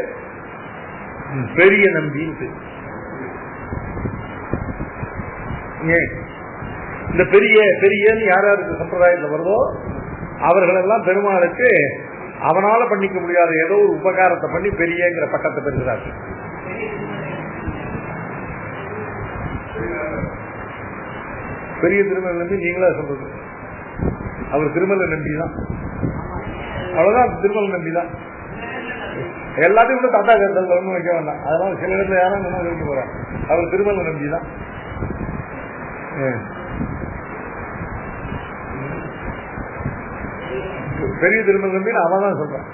பெரிய நம்பின்னு. இந்த பெரிய பெரியன்னு யார் யாருக்கு சம்பிரதாயத்தில் வருதோ அவர்களெல்லாம் பெருமாளுக்கு அவனால பண்ணிக்க முடியாத ஏதோ ஒரு உபகாரத்தை பண்ணி பெரியங்கிற பட்டத்தை பெறுகிறார்கள். பெரிய திருமலை நம்பி நீங்களா சொல்றது, அவர் திருமலை நம்பிதான், அவ்வளவுதான். திருமலை நம்பிதான் எல்லாத்தையும் கூட தாத்தா கருத்தல் ஒன்றும் வைக்க வேண்டாம். அதனால சில இடத்துல யாரும் ஒன்றும் வைக்க போறாங்க. அவர் திருமலை நம்பிதான். பெரிய திருமல் நம்பி அவன் தான் சொல்றான்.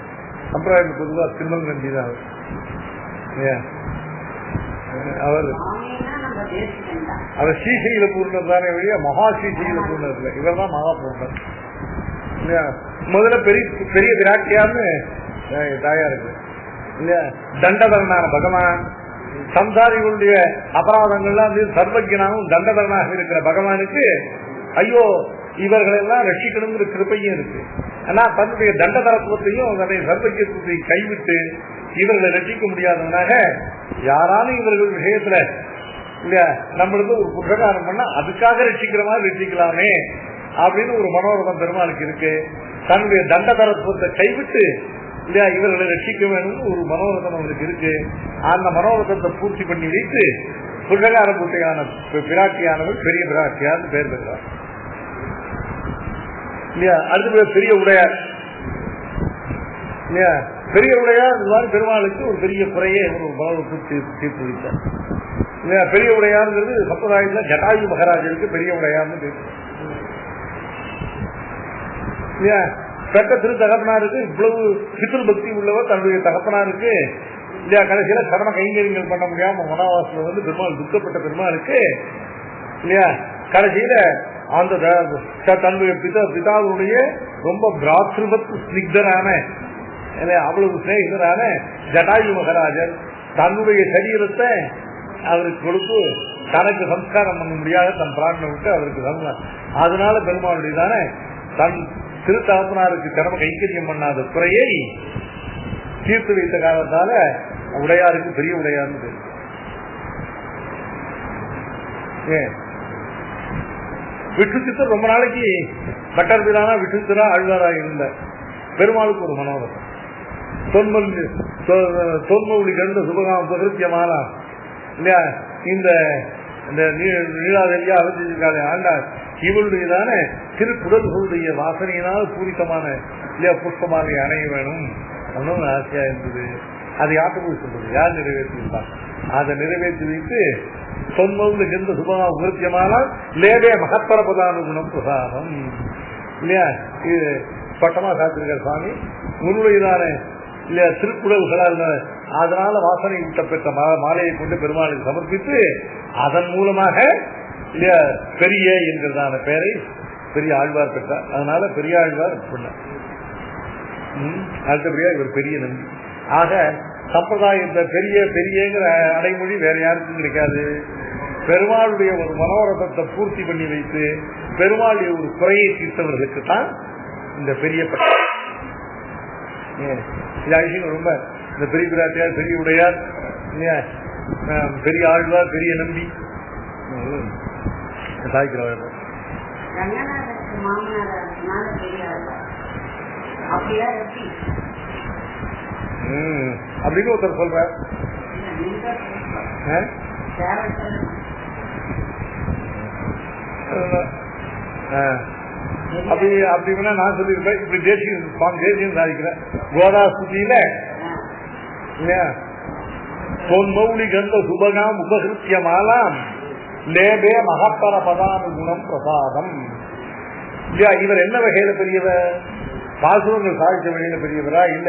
சம்பிரதாயம் பொதுவா திருமல் நம்பி தான் அவர் ஸ்ரீசைல பூர்ணர் தானே வழியா மகா ஸ்ரீசைல பூர்ணர் இல்லை. இவர் தான் மகா பூர்ணர். முதல்ல பெரிய பெரிய விராட்டியான்னு தாயா இருக்கு இல்லையா? தண்டதரனான பகவான் சம்சாரிகளுடைய அபராதங்கள்லாம் சர்வஜனாகவும் தண்டதரனாக இருக்கிற பகவானுக்கு ஐயோ இவர்களெல்லாம் ரட்சிக்கணுங்கிற கிருப்பையும் இருக்கு. ஆனா தன்னுடைய தண்டதரத்துவத்தையும் தன்னுடைய சர்வஜத்துவத்தையும் கைவிட்டு இவர்களை ரட்சிக்க முடியாதவனாக யாராலும் இவர்கள் விஷயத்துல இல்லையா நம்மளுக்கு ஒரு குற்றகாரம் பண்ணா அதுக்காக ரட்சிக்கிற மாதிரி ரட்சிக்கலாமே அப்படின்னு ஒரு மனோரதம் பெருமாளுக்கு இருக்கு. தன்னுடைய தண்டதரத்துவத்தை கைவிட்டு இல்லையா இவர்களை ரட்சிக்க வேணும்னு ஒரு மனோரதம் அவருக்கு இருக்கு. அந்த மனோரதத்தை பூர்த்தி பண்ணி வைத்து புருஷகார பூட்டையான பிராட்டியானவர் பெரிய பிராட்டியான்னு பேர் பெறுறார் இல்லையா? அடுத்த பெரிய உடையார் இல்லையா? பெரிய உடையார் இந்த மாதிரி பெருமாளுக்கு ஒரு பெரிய குறையே ஒரு மனோரத்தை தீர்த்து வைத்தார் இல்லையா? பெரிய உடையாருங்கிறது சம்பிரதாயத்தில் ஜட்டாயு மகாராஜருக்கு பெரிய உடையார்னு பேர் இல்லையா? பெற்ற திரு தகப்பனாருக்கு இவ்வளவு பித்ரு பக்தி உள்ளவர் தன்னுடைய தகப்பனாருக்கு இல்லையா கடைசியில கடமை கைங்கரியங்கள் பண்ண முடியாம வனவாசல வந்து பெருமாள் துக்கப்பட்ட பெருமாளுக்கு இல்லையா கடைசியில அந்த தன்னுடைய பிதாவுடைய ரொம்ப பிராத்ருவத் ஸ்னிக்தரான அவ்வளவு சிநேகிதரான ஜட்டாயு மகாராஜர் தன்னுடைய சரீரத்தை அவருக்கு கொடுத்து தனக்கு சம்ஸ்காரம் பண்ண முடியாத தன் பிராணனை விட்டு அவருக்கு தந்தார். அதனால பெருமாளுடையதான தன் திரு தகப்பனாருக்கு கடமை கைங்கரியம் பண்ணாத குறையை தீர்த்து வைத்த காலத்தால உடையாருக்கு பெரிய உடையார்னு பேர். விட்டுச்சித்தர் ரொம்ப நாளைக்கு பட்டர் பிரானா விட்டுச்சித்தரா ஆழ்வாராக இருந்த பெருமாளுக்கு ஒரு மனோரதம் தொன்மொழி கண்டு சுபகாம பிரகிருத்தியமானா இல்லையா இந்த நீலாதேவியா அவசியிருக்காளே ஆண்டார் இவளுடையதான திருக்குடல்களுடைய வாசனையினால் பூரித்தமான இல்லையா புஷ்பமாலை அணைய வேணும் அப்படின்னு ஆசையா இருந்தது. அது யாருக்கு சொல்றது, யார் நிறைவேற்றிருப்பார்? அதை நிறைவேற்றி வைத்து தொன்மொழி கண்டு சுபகாம பிரகிருத்தியமானால் லேபே மகத்பரபதான குணம் பிரசாதம் இல்லையா? இது பட்டமா சாத்திருக்கார் சுவாமி. உன்னுடையதான இல்லையா திருக்குடல்களால் அதனால வாசனை ஊட்ட பெற்ற மாலையை கொண்டு பெருமாளுக்கு சமர்ப்பித்து அதன் மூலமாக இல்லையா பெரிய என்கிறதான பெயரை பெரிய ஆழ்வார் பெற்றார். அதனால பெரிய ஆழ்வார் பண்ணார். அடுத்தபடியா இவர் பெரிய நம்பி. ஆக சம்பிரதாயத்தை பெரிய பெரியங்கிற அடைமொழி வேற யாருக்கும் கிடைக்காது. பெருமாளுடைய ஒரு மனோரதத்தை பூர்த்தி பண்ணி வைத்து பெருமாளுடைய ஒரு குறையை தீர்த்தவர்களுக்கு தான் இந்த பெரிய ரொம்ப இந்த பெரிய பிராட்டியார் பெரிய உடையார் பெரிய ஆழ்வார் பெரிய நம்பி சாய்க்கிறவர் அப்படின்னு ஒருத்தர் சொல்ற. அப்படி வேணா நான் சொல்லிருப்பேன். இப்படி தேசியம் சாதிக்கிறேன். கோதா ஸ்துதியில இல்லையா, தொன்மௌலி கந்த சுபகாம் உபகிருத்தியமாலாம் லேபே மகத்தர பதானுகுணம் பிரசாதம். இல்லையா, இவர் என்ன வகையில பெரியவர்? பாசுரங்கள் சாதிச்ச வகையில பெரியவரா? இல்ல,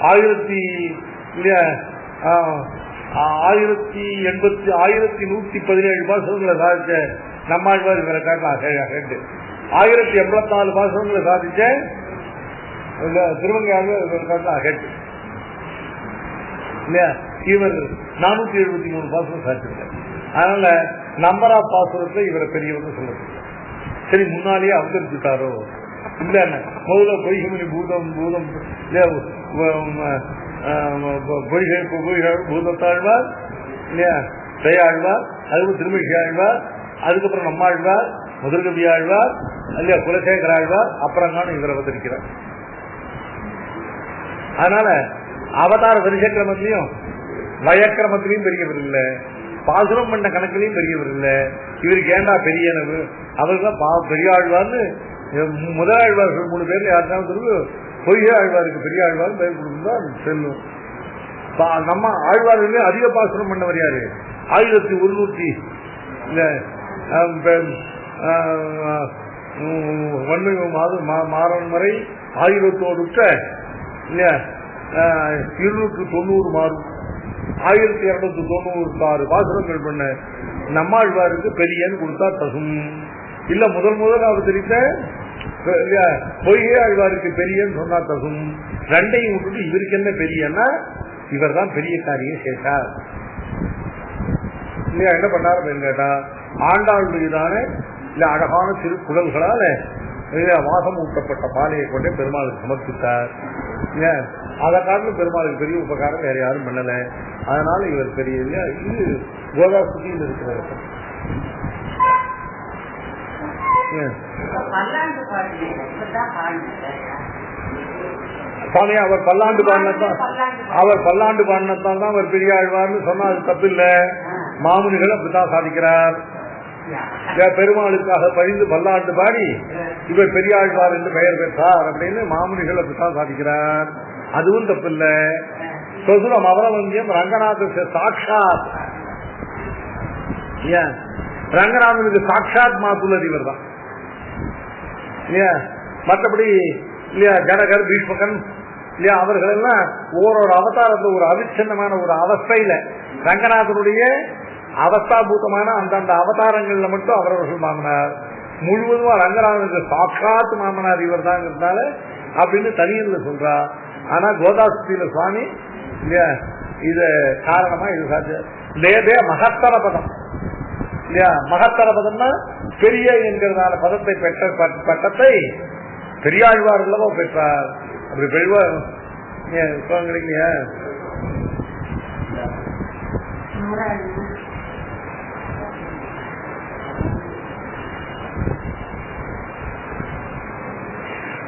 1117 பாசுரங்களை சாதிச்ச நம்மாழ்வார் இவரை காட்டலாம். 1084 பாசுரங்களை சாதிச்ச திருவங்கையாழ்வார் இவரை காட்டலாம் ஹெட் இல்லையா. இவர் 473 பாசுரம் சாதிச்சிருக்காரு. அதனால நம்பர் ஆஃப் பாசுரத்தை இவரை பெரியவர்னு சொல்ல. சரி, முன்னாலேயே அவதரிச்சுட்டாரோ இல்ல, முதல்ல பொய்கமணி பூதம் பூதம் பூதத்தாழ்வார் இல்லையா, பெயாழ்வார், அதுக்கப்புறம் திருமழிசை ஆழ்வார், அதுக்கப்புறம் நம்மாழ்வார், முதல்கவி ஆழ்வார் இல்லையா, குலசேகர ஆழ்வார், அப்புறம் தான் இவர் அவதரிக்கிறார். அதனால அவதார வரிசைக்கிரமத்திலையும் வயக்கிரமத்திலையும் பெரியவர் இல்லை, பாசுரம் பண்ண கணக்கிலையும் பெரியவர் இல்லை. இவருக்கு ஏண்டா பெரியனவு? அவருக்குதான் பெரிய ஆழ்வார்னு முதலாழ்வார்கள் 3 பேர்ல யாருக்காவது சொல்லு, பொய்கை ஆழ்வாருக்கு பெரிய ஆழ்வார் பெயர் கொடுத்தா செல்லும். நம்ம ஆழ்வார்களே அதிக பாசுரம் பண்ணவர் யாரு? 1100 மாறன் வரை 1000 இல்லையா, 290 மாறும் 1296 பாசுரங்கள் பண்ண நம்மாழ்வாருக்கு பெரியன்னு கொடுத்தா தகும். இல்ல, முதல் அவதரித்த பொய்கை ஆழ்வாருக்கு பெரியன்னு சொன்னா தகும். ரெண்டையும் விட்டுட்டு இவருக்கு என்ன பெரியன்னா இவர் தான் பெரிய காரியம் கேட்டார் இல்லையா. என்ன பண்ணாரு கேட்டா, ஆண்டாள் மீதான இல்ல அழகான திருக்குறள்களால வாசம் ஊட்டப்பட்ட பாலையை கொண்டே பெருமாளுக்கு சமர்ப்பித்தார். அதை காரணம் பெருமாளுக்கு பெரிய உபகாரம் வேற யாரும் பண்ணல. அதனால இவர் பெரிய இல்லையா. இது கோதா ஸ்துதியில் இருக்கிற சுவாமி. அவர் பல்லாண்டு பாடினத்தான் தான் அவர் பெரிய ஆழ்வார்னு சொன்னா அது தப்பு இல்ல. மாமுனிகள் அப்படித்தான் சாதிக்கிறார். பெருமாளுக்காக பழிந்து பல்லாண்டு பாடி இவர் பெரிய ஆழ்வார் என்று பெயர் பெற்றார் அப்படின்னு மாமுனிகள் அப்படித்தான் சாதிக்கிறார். அதுவும் தப்பு இல்ல. சொசுரம் அவரவந்தியம் ரங்கநாத சாட்சாத், ரங்கநாதனுக்கு சாட்சாத் மாத்துள்ளது இவர் தான் இல்லையா. மற்றபடி இல்லையா, ஜனகர், பீஷ்மகன் இல்லையா, அவர்கள் எல்லாம் ஒவ்வொரு அவதாரத்தை ஒரு அவிச்சின்னமான ஒரு அவஸ்தையில ரங்கநாதனுடைய அவஸ்தாபூதமான அந்தந்த அவதாரங்கள்ல மட்டும் அவரவர்கள் மாமனார். முழுவதுமா ரங்கநாதனுக்கு சாட்சாத் மாமனார் இவர் தான் இருந்தால அப்படின்னு தனியில் சொல்றார். ஆனா கோதாஸ்தியில சுவாமி இல்லையா, இது காரணமா இது சாத்திய மகத்தர பதம் இல்லையா. மகத்தர பதம்னா பெரிய என்கிறதான பதத்தை பெற்ற பட்டத்தை பெரியாழ்வார் அல்லவோ பெற்றார். அப்படி பெரியவார் கிடைக்கலையா.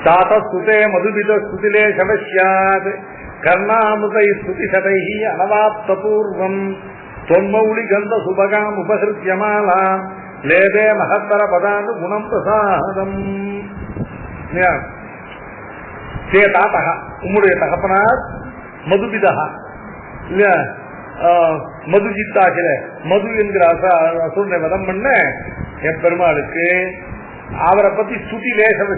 தாத்தஸ்துதே மதுபித ஸ்துதிலே சவஸ்யாத் கர்ணாமுதை ஸ்துதி சதை அனவாப்த பூர்வம் தொன்மௌலி கந்த சுபகாம் உபகிருத்தியமாலா லேதே மகத்தர பதானு குணம் பிரசாதம். உம்முடைய தகப்பனார் மதுபிதா இல்லையா, மதுஜித்தாகிற மது என்கிற அசுரனை வதம் பண்ண என் பெருமாளுக்கு அவரை பத்தி ஸ்துதி லேசம்,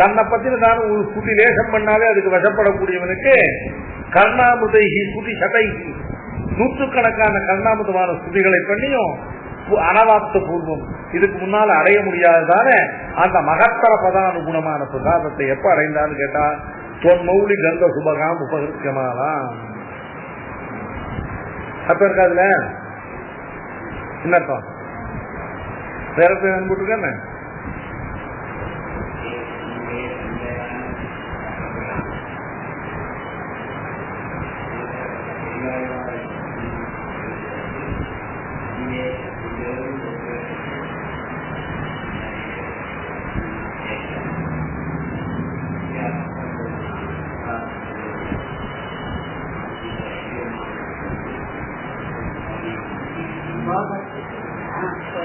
தன்னை பத்தி நான் ஒரு ஸ்துதி லேசம் பண்ணாலே அதுக்கு வசப்படக்கூடியவனுக்கு கர்ணாமுதைகி ஸ்துதி சதைகி நூற்றுக்கணக்கான கர்ணாமுதமான ஸ்துதிகளை பண்ணியும் அனவாப்த பூர்வம் இதுக்கு முன்னால அடைய முடியாததான அந்த மகத்தர பதானுகுணமான பிரசாதத்தை எப்ப அடைந்தான்னு கேட்டா தொன்மௌலி கந்த சுபகாம் உபகிருத்தியமாலாம். அப்ப இருக்காதுல என்ன அர்த்தம்? வேற பேர் அனுப்பிட்டுருக்க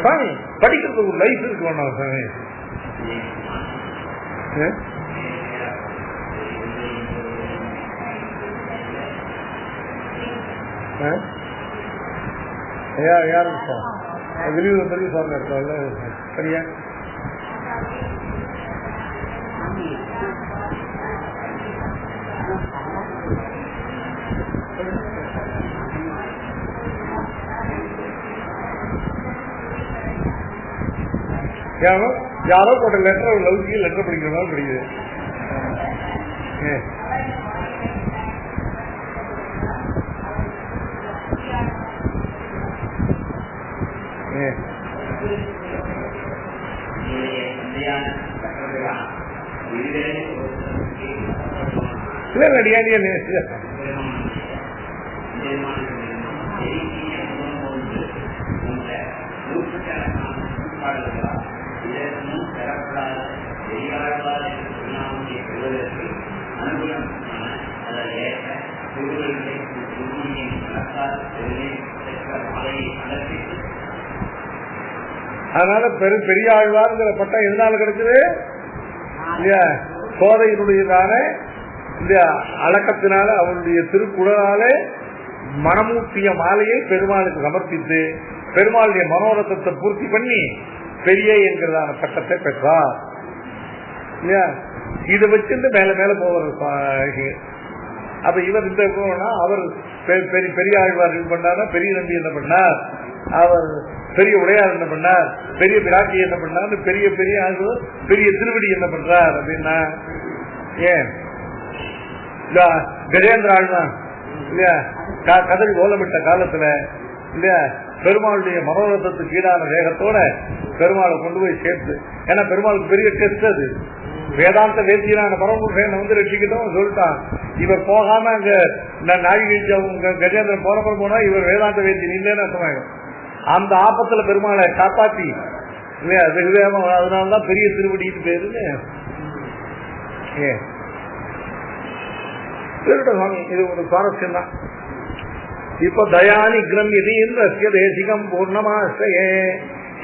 சாமி படிக்கிறதுக்கு ஒரு லைஃப் இருக்கு வேணாம் சாமி. யாரு வெளியூர் பெரிய சாமி இருக்காங்க சரியா? யாரோ போட்ட லெட்டர் லவ்க்கு லெட்டர் படிக்கிற மாதிரி படிக்குது. அதனால பெரிய ஆழ்வார்ங்கிற பட்டம் எதனால கிடைச்சது? இல்லையா, சோதையினுடையதான இந்த அடக்கத்தினால அவருடைய திருக்குறளாலே மனமூட்டிய மாலையை பெருமாளுக்கு சமர்ப்பித்து பெருமாளுடைய மனோரதத்தை பூர்த்தி பண்ணி பெரிய என்கிறதான பட்டத்தை பெற்றார். இல்லையா, இதை வச்சிருந்து மேல மேல போவார். அப்ப இவர் இந்த அவர் பெரிய ஆழ்வார் இது பண்ணார், பெரிய நம்பி என்ன பண்ணார், அவர் பெரிய உடையார் என்ன பண்ணார், பெரிய பிராட்டி என்ன பண்ணார், பெரிய பெரிய ஆழ்வார் பெரிய திருவடி என்ன பண்றார் அப்படின்னா ஏன் கஜேந்திர ஆழ்வான் இல்லையா கதறி ஓலமிட்ட காலத்துல இல்லையா பெருமாளுடைய மனோரதத்துக்கு ஈடான வேகத்தோட பெருமாளை கொண்டு போய் சேர்த்து, ஏன்னா பெருமாளுக்கு பெரிய டெஸ்ட் அது. வேதாந்த வேதியனான பரமபுருஷனை வந்து ரட்சிக்கிட்டோம் சொல்லிட்டான். இவர் போகாம அங்க நாழிகை கஜேந்திரன் போனப்பறம் போனா இவர் வேதாந்த வேதியன் இல்லைன்னு அர்த்தமாயிடும். அந்த ஆபத்துல பெருமாளை காப்பாத்தி இல்லையா வெகு வேகமா, அதனாலதான் பெரிய திருவடிட்டு பேருன்னு. இது ஒரு சுவாரஸ்யம் தான். இப்ப தயானிகிரம் எதீந்திரஸ்ய தேசிகம் பூர்ணமாஸ்ரயே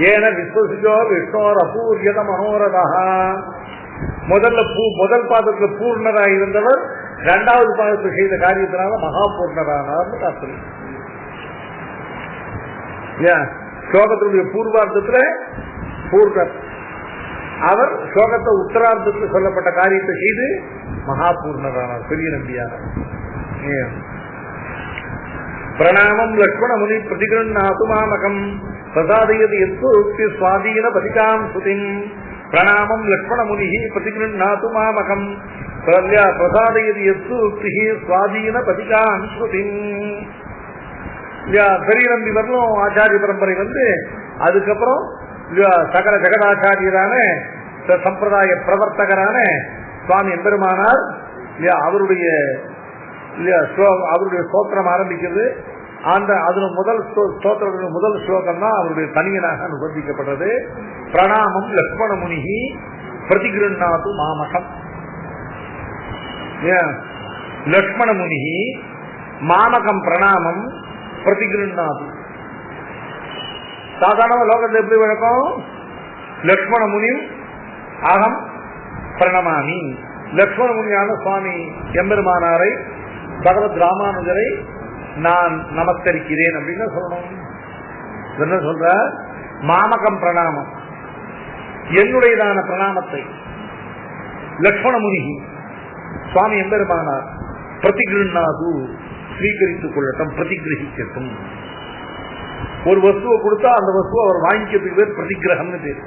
ஏன விஸ்வசிஜோ விஷ்ணோர் அபூர்யத மனோரதா. முதல் பாதத்துல பூர்ணராக இருந்தவர் இரண்டாவது பாதத்தில் செய்த காரியத்தினால மகா பூர்ணரானார் தாத்பரியம். ஸ்லோகத்தினுடைய பூர்வார்த்தத்துல பூர்ணர், அவர் ஸ்லோகத்தை உத்தரார்த்தத்தில் சொல்லப்பட்ட காரியத்தை செய்து மகா பூர்ணரானார், பெரிய நம்பியானார். பிரணாமம் லக்ஷ்மண முனி பிரதிகிருண்ணாது மாமகம் பிரசாதயதி யத்பூக்தி ஸ்வாதீன பதிகாம் சுதிம். பிரணாமம் லக்ஷ்மண முனி பிரதிகிருண்ணாது மாமகம் பிரசாதயதி யத்பூக்தி ஸ்வாதீன பதிகாம் சுதிம். பெரிய நம்பி வரலும் ஆச்சாரிய பரம்பரை வந்து அதுக்கப்புறம் சகல ஜெகதாச்சாரியரான சம்பிரதாய பிரவர்த்தகரான சுவாமி எம்பெருமானார் அவருடைய ஸ்தோத்திரம் ஆரம்பிக்கிறது. அதுல முதல் முதல் ஸ்லோகம் தான் அவருடைய தனியனாக அனுபவிக்கப்பட்டது. பிரணாமம் லக்ஷ்மண முனி பிரதிகிருண்ணாது மாமகம். லக்ஷ்மண முனி மாமகம் பிரணாமம் பிரதிகிருண்ணாது. சாதாரண லோகத்தில் எப்படி வழக்கம், லக்ஷ்மண முனி அகம் பிரணமாமி. லக்ஷ்மண முனியான சுவாமி எம்பெருமானாரை பகவத் ராமானுஜரை நான் நமஸ்கரிக்கிறேன் அப்படின்னு சொல்லணும். என்ன சொல்ற, மாமகம் பிரணாமம், என்னுடையதான பிரணாமத்தை லக்ஷ்மண முனி சுவாமி எம்பெருமானார் பிரதிகிருண்ணாது ஸ்வீகரித்துக் கொள்ளட்டும், பிரதிகிரகிக்கட்டும். ஒரு வஸ்துவை கொடுத்தா அந்த வஸ்துவை அவர் வாங்கிக்கிறதுக்கு பேர் பிரதிகிரகம்னு பேர்.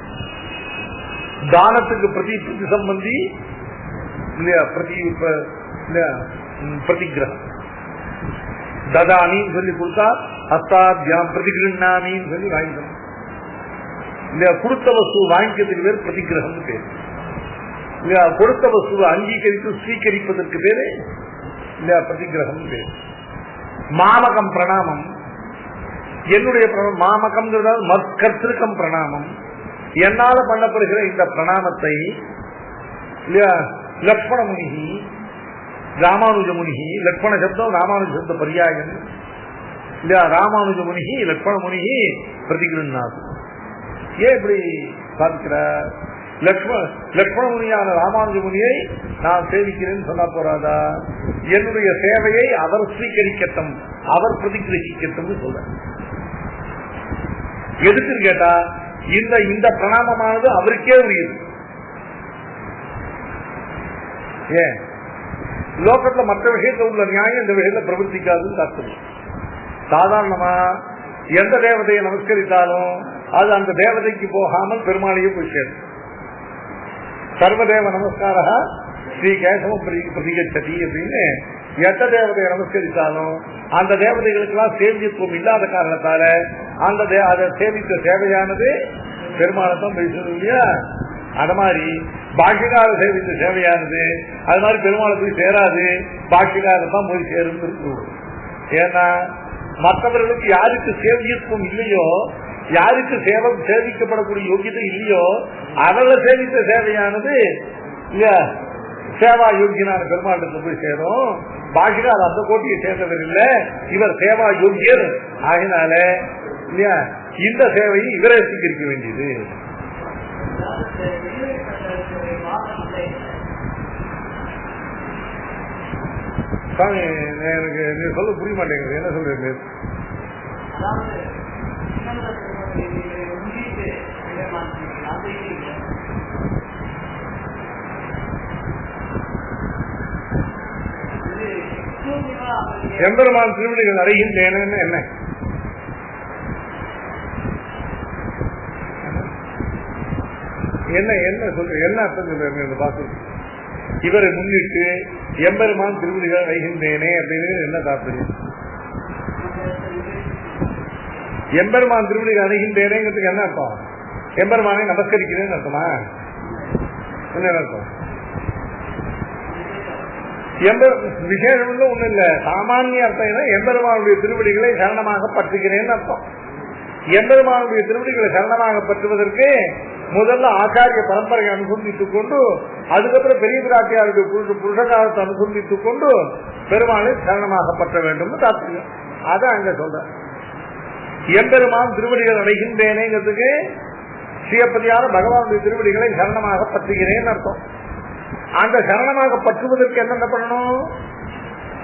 தானத்துக்கு பிரதி சம்பந்தி இல்லையா, பிரதிகிரகம். ததானின்னு சொல்லி கொடுத்தா ஹஸ்தாத்யாம் பிரதிகிருண்ணாமின்னு சொல்லி வாங்கிக்கணும் இல்லையா. கொடுத்த வஸ்து வாங்கிக்கிறதுக்கு பேர் பிரதிகிரகம் பேர் இல்லையா. கொடுத்த வஸ்துவை அங்கீகரித்து ஸ்வீகரிப்பதற்கு பேரு இல்லையா பிரதிகிரகம் பேர். மாமகம் பிரணாமம், என்னுடைய மாமகம் மத்கர்த்திருக்கம் பிரணாமம், என்னால பண்ணப்படுகிற இந்த பிரணாமத்தை இல்லையா லக்ஷ்மண முனி ராமானுஜ முனி, லக்ஷ்மண சப்தம் ராமானுஜ சப்த பரியாயம் இல்லையா? ராமானுஜ முனி லக்ஷ்மண முனி பிரதிகிருநாத். ஏன் இப்படி சாதிக்கிற? லக்ஷ்மண முனியான ராமானுஜ முனியை நான் சேவிக்கிறேன்னு சொன்னா போறாதா? என்னுடைய சேவையை அவர் ஸ்வீகரிக்கட்டும், அவர் பிரதிகிரகிக்கட்டும் சொல்ற. எதுக்குன்னு கேட்டா இந்த பிரணாமமானது அவருக்கே உரியது. ஏன் லோகத்துல மற்ற விஷயத்துல உள்ள நியாயம் இந்த விஷயத்துல பிரவர்த்திக்காதுன்னு தாற்பயம். சாதாரணமா எந்த தேவதையை நமஸ்கரித்தாலும் அது அந்த தேவதைக்கு போகாமல் பெருமாளையே போய் சேரும். சர்வதேவ நமஸ்கார ஸ்ரீ கேசவம் பிரதிகச்சதி அப்படின்னு எந்த தேவதையை நமஸ்கரித்தாலும் அந்த தேவதைகளுக்கெல்லாம் சேவியத்துவம் இல்லாத காரணத்தால அதை சேவித்த சேவையானது பெருமாளை தான் போய் சேரும் இல்லையா? அது மாதிரி பாக்கியகார சேவித்த சேவையானது அது மாதிரி பெருமாளை போய் சேராது, பாக்கியகார தான் போய் சேரும் இருக்கு. ஏன்னா மற்றவர்களுக்கு யாருக்கு சேவியத்துவம் இல்லையோ, யாருக்கு சேவிக்கப்படக்கூடிய யோகியதை இல்லையோ அவர்கள் சேவித்த சேவையானது சேவா யோகியனான பெருமாளுக்கு போய் சேரும். பாஷிகார் அந்த கோட்டியை சேர்ந்தவர் இல்ல, இவர் சேவா யோகியர். ஆகினால இல்லையா இந்த சேவையை இவரை சுவீகரிக்க வேண்டியது. சாமி எனக்கு நீ சொல்ல புரிய மாட்டேங்குது, என்ன சொல்றீங்க? எம்பெருமான் திருவிழிகள் அடைகின்றேன்னு என்ன என்ன என்ன சொல்ற, என்ன அர்த்தம் சொல்ற இந்த பாசம்? இவரை முன்னிட்டு எம்பெருமான் திருவிழிகள் அடைகின்றேனே அப்படின்னு என்ன தாற்பயம்? எம்பெருமான் திருவிழிகள் அடைகின்றேனேங்கிறதுக்கு என்ன அர்த்தம்? எம்பெருமானை நமஸ்கரிக்கிறேன்னு அர்த்தமா? என்ன அர்த்தம்? விசேஷம் ஒண்ணு இல்ல, சாமானிய அர்த்தம் எம்பெருமானுடைய திருவடிகளை சரணமாக பற்றுகிறேன்னு அர்த்தம். எம்பெருமானுடைய திருவடிகளை சரணமாக பற்றுவதற்கு முதல்ல ஆச்சாரிய பரம்பரையை அனுசந்தித்துக் கொண்டு அதுக்கப்புறம் பெரிய பிராட்டியாருடைய புருஷகாரத்தை அனுசந்தித்துக் கொண்டு பெருமாளை சரணமாக பற்ற வேண்டும் தாத்பரியம். அதான் அங்க சொல்ற. எம்பெருமான் திருவடிகள் அடைகின்றேனேங்கிறதுக்கு ஸ்ரீபதியான பகவானுடைய திருவடிகளை சரணமாக பற்றுகிறேன்னு அர்த்தம். அந்த சரணமாக பற்றுவதற்கு என்னென்ன பண்ணணும்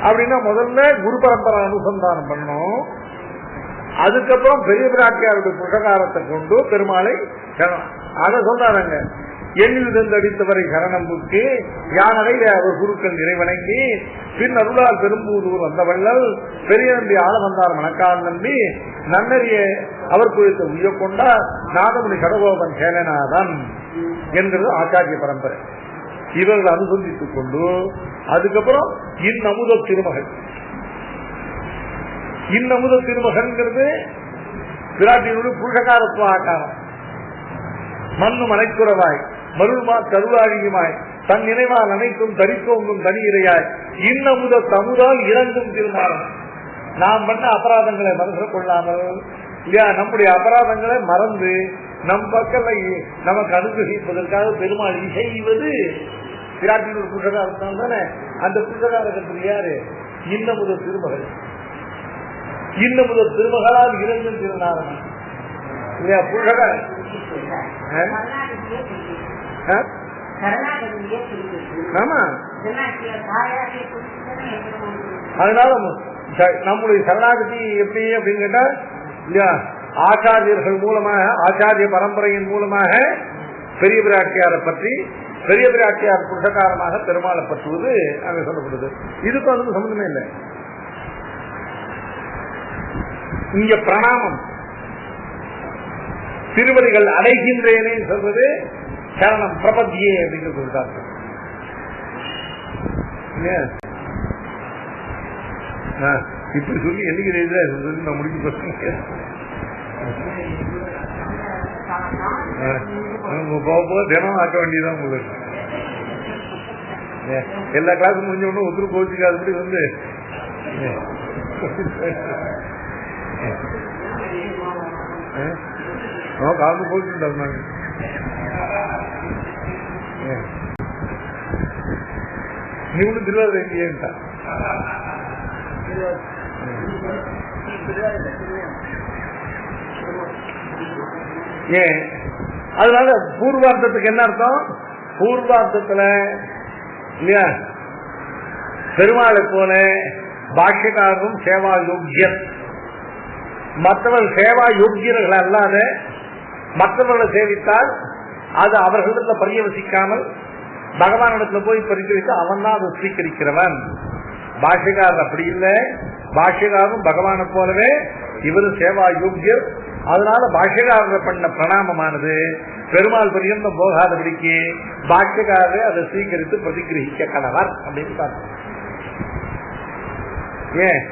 அப்படின்னா முதல்ல குரு பரம்பரை அனுசந்தானம் பண்ணணும். அதுக்கப்புறம் பெரிய பிராட்டியாருடைய புருஷகாரத்தை கொண்டு பெருமாளை அதை சொல்றாங்க. எண்ணிலிருந்து அடித்தவரை சரணம் புக்கு யானடை அவர் குருக்கள் இறைவணங்கி பின் அருளால் பெரும்பூதூர் வந்த வள்ளல் பெரிய நம்பி ஆள வந்தார் மணக்கால் நம்பி நன்னறிய அவர் குறித்த உய கொண்டா நாதமுனி கடகோபன் சேலநாதன் என்கிறது ஆச்சாரிய பரம்பரை. இவர்கள் அனுசந்தித்துக் கொண்டு அதுக்கப்புறம் இன்னமுத திருமகள். இன்னமுத திருமகன்கிறது பிராட்டியினுடைய புருஷகாரத்துவ ஆகாரம். மண்ணு மனைக்குறவாய் மருள்மா கருளாழியுமாய் தன் நினைவால் அனைத்தும் தரித்தோங்கும் தனியிரையாய் இன்னமுத தமுதால் இறங்கும் திருமாறம். நாம் பண்ண அபராதங்களை மனசில் கொள்ளாமல் இல்லையா நம்முடைய அபராதங்களை மறந்து நம் பக்கலை நமக்கு அனுகிரகிப்பதற்காக பெருமாள் இசைவது பிராட்டியின் புருஷகாரத்தான் தானே. அந்த புருஷகாரத்தில் யாரு? இன்னமுத திருமகள். இன்னமுத திருமகளால் இறங்கும் திருநாரணன் இல்லையா புருஷகார. ஆமா, அதனால நம்முடைய சரணாகதி எப்படி அப்படின்னு கேட்டா இல்லையா ஆச்சாரியர்கள் மூலமாக ஆச்சாரிய பரம்பரையின் மூலமாக பெரிய பிராட்டியாரை பற்றி பெரிய பிராட்டியார் புருஷகாரமாக பெருமாளை பற்றுவது அங்க சொல்லப்படுது. இதுக்கு அதுக்கு சம்பந்தமே இல்லை. இங்க பிரணாமம் திருவடிகள் அடைகின்றேனே சொல்றது சரணம் பிரபத்தியே அப்படிங்கிறது சொல்றாங்க. இப்படி சொல்லி என்னைக்கு சொல்லி நான் முடிக்க போறேன். போக போக தினம் ஆக்க வேண்டியதான் உங்களுக்கு. எல்லா கிளாஸும் முடிஞ்ச உடனே ஒத்துரு கோச்சிக்காதபடி வந்து காலத்து போச்சுட்டாங்க. நாங்க நீ ஒண்ணு திருவாரூர் எங்கேன்ட்டா ஏன் அதனால பூர்வார்த்தத்துக்கு என்ன அர்த்தம்? பூர்வார்த்தத்துல இல்லையா பெருமாளை போல பாஷ்யக்காரரும் சேவா யோக்கியர், மற்றவர்கள் சேவா யோக்கியர்கள் அல்லாத மற்றவர்களை சேவித்தால் அது அவர்களிடத்துல பரியவசிக்காமல் பகவானிடத்துல போய் பரிசீலித்து அவன் தான் அதை ஸ்வீகரிக்கிறவன். பாஷ்யக்காரர் அப்படி இல்லை, பாஷ்யக்காரரும் பகவானை போலவே இவரும் சேவா யோக்கியர். அதனால பாஷ்யக்காரர் பண்ண பிரணாமமானது பெருமாள் பரியந்தம் போகாதபடிக்கு பாஷ்யக்காரரை அதை ஸ்வீகரித்து பிரதிகிரகிக்க கடவர் அப்படின்னு பார்த்தோம். ஏன்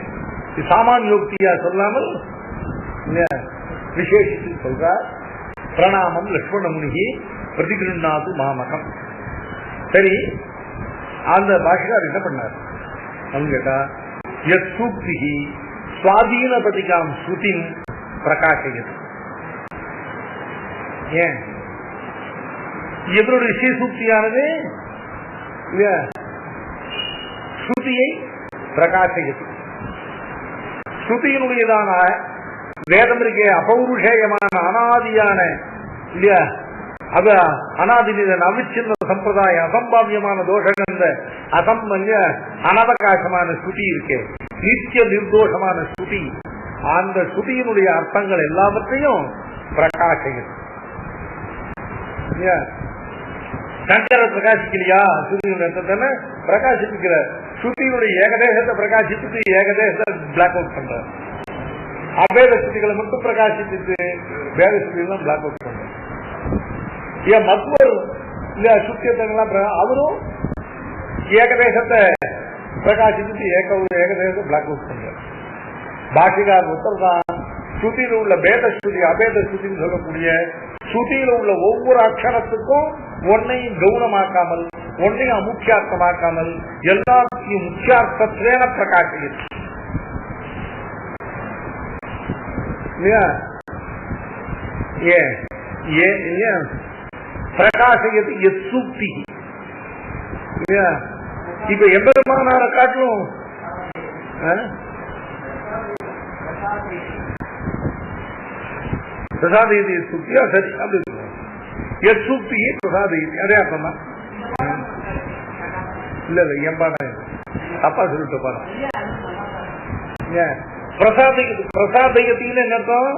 சாமானியோக்தியா சொல்லாமல் விசேஷித்து சொல்றார். பிரணாமம் லட்சுமண முனிகி பிரதிகிருண்ணாது மாமகம். சரி, அந்த பாஷ்யக்காரர் என்ன பண்ணார் அவங்க கேட்டா, யூக்தி சுவாதீன பதிகாம் ஸ்ருதிம் பிரகாசயது. ஏன் இவருடைய ஸ்ரீசூக்தியானது ஸ்ருதியை பிரகாசயது. ஸ்ருதியினுடையதான வேதம் இருக்கே அபௌருஷேயமான அனாதியான இல்லையா, அது அனாதினிதன் அவிச்சின்ன சம்பிரதாயம் அசம்பாவியமான தோஷகந்த அனவகாசமான ஸ்ருதி இருக்கே, நித்திய நிர்தோஷமான ஸ்ருதி, அந்த ஸ்ருதியினுடைய அர்த்தங்கள் எல்லாவற்றையும் பிரகாசம். சங்கர பிரகாசிக்கலையா? ஸ்ருதியினுடைய அர்த்தத்தை பிரகாசிக்கிற ஸ்ருதியினுடைய ஏகதேசத்தை பிரகாசித்து ஏகதேசத்தை பிளாக் அவுட் பண்ற, அபேத ஸ்ருதிகளை மட்டும் பிரகாசித்து வேத ஸ்ருதிகள்லாம் பிளாக் அவுட் பண்ற. ஏன் மத்வர் சுத்தியத்தெல்லாம் அவரும் ஏகதேசத்தை பிரகாசித்து ஏகதேசத்தை பிளாக் அவுட் பண்ற. பாக்கிகார் உத்தரதான் ஸ்ருதியில உள்ள பேத ஸ்ருதி அபேத ஸ்ருதின்னு சொல்லக்கூடிய ஸ்ருதியில உள்ள ஒவ்வொரு அக்ஷரத்துக்கும் ஒன்னையும் கவுனமாக்காமல் ஒன்னையும் அமுக்கியார்த்தமாக்காமல் எல்லாத்தையும் முக்கியார்த்தத்திலேன பிரகாசித்து பிரகாசயத்து யூக்தி. இப்ப எம்பெருமானார காட்டிலும் பிரசாதயதி சுக்தியா சரி அப்படி யூக்தியே பிரசாதயதி அதே அர்த்தம் தான். இல்ல இல்ல எம்பான தப்பா சொல்லிட்டு பாரு. பிரசாதயத்தின்னு என்ன அர்த்தம்?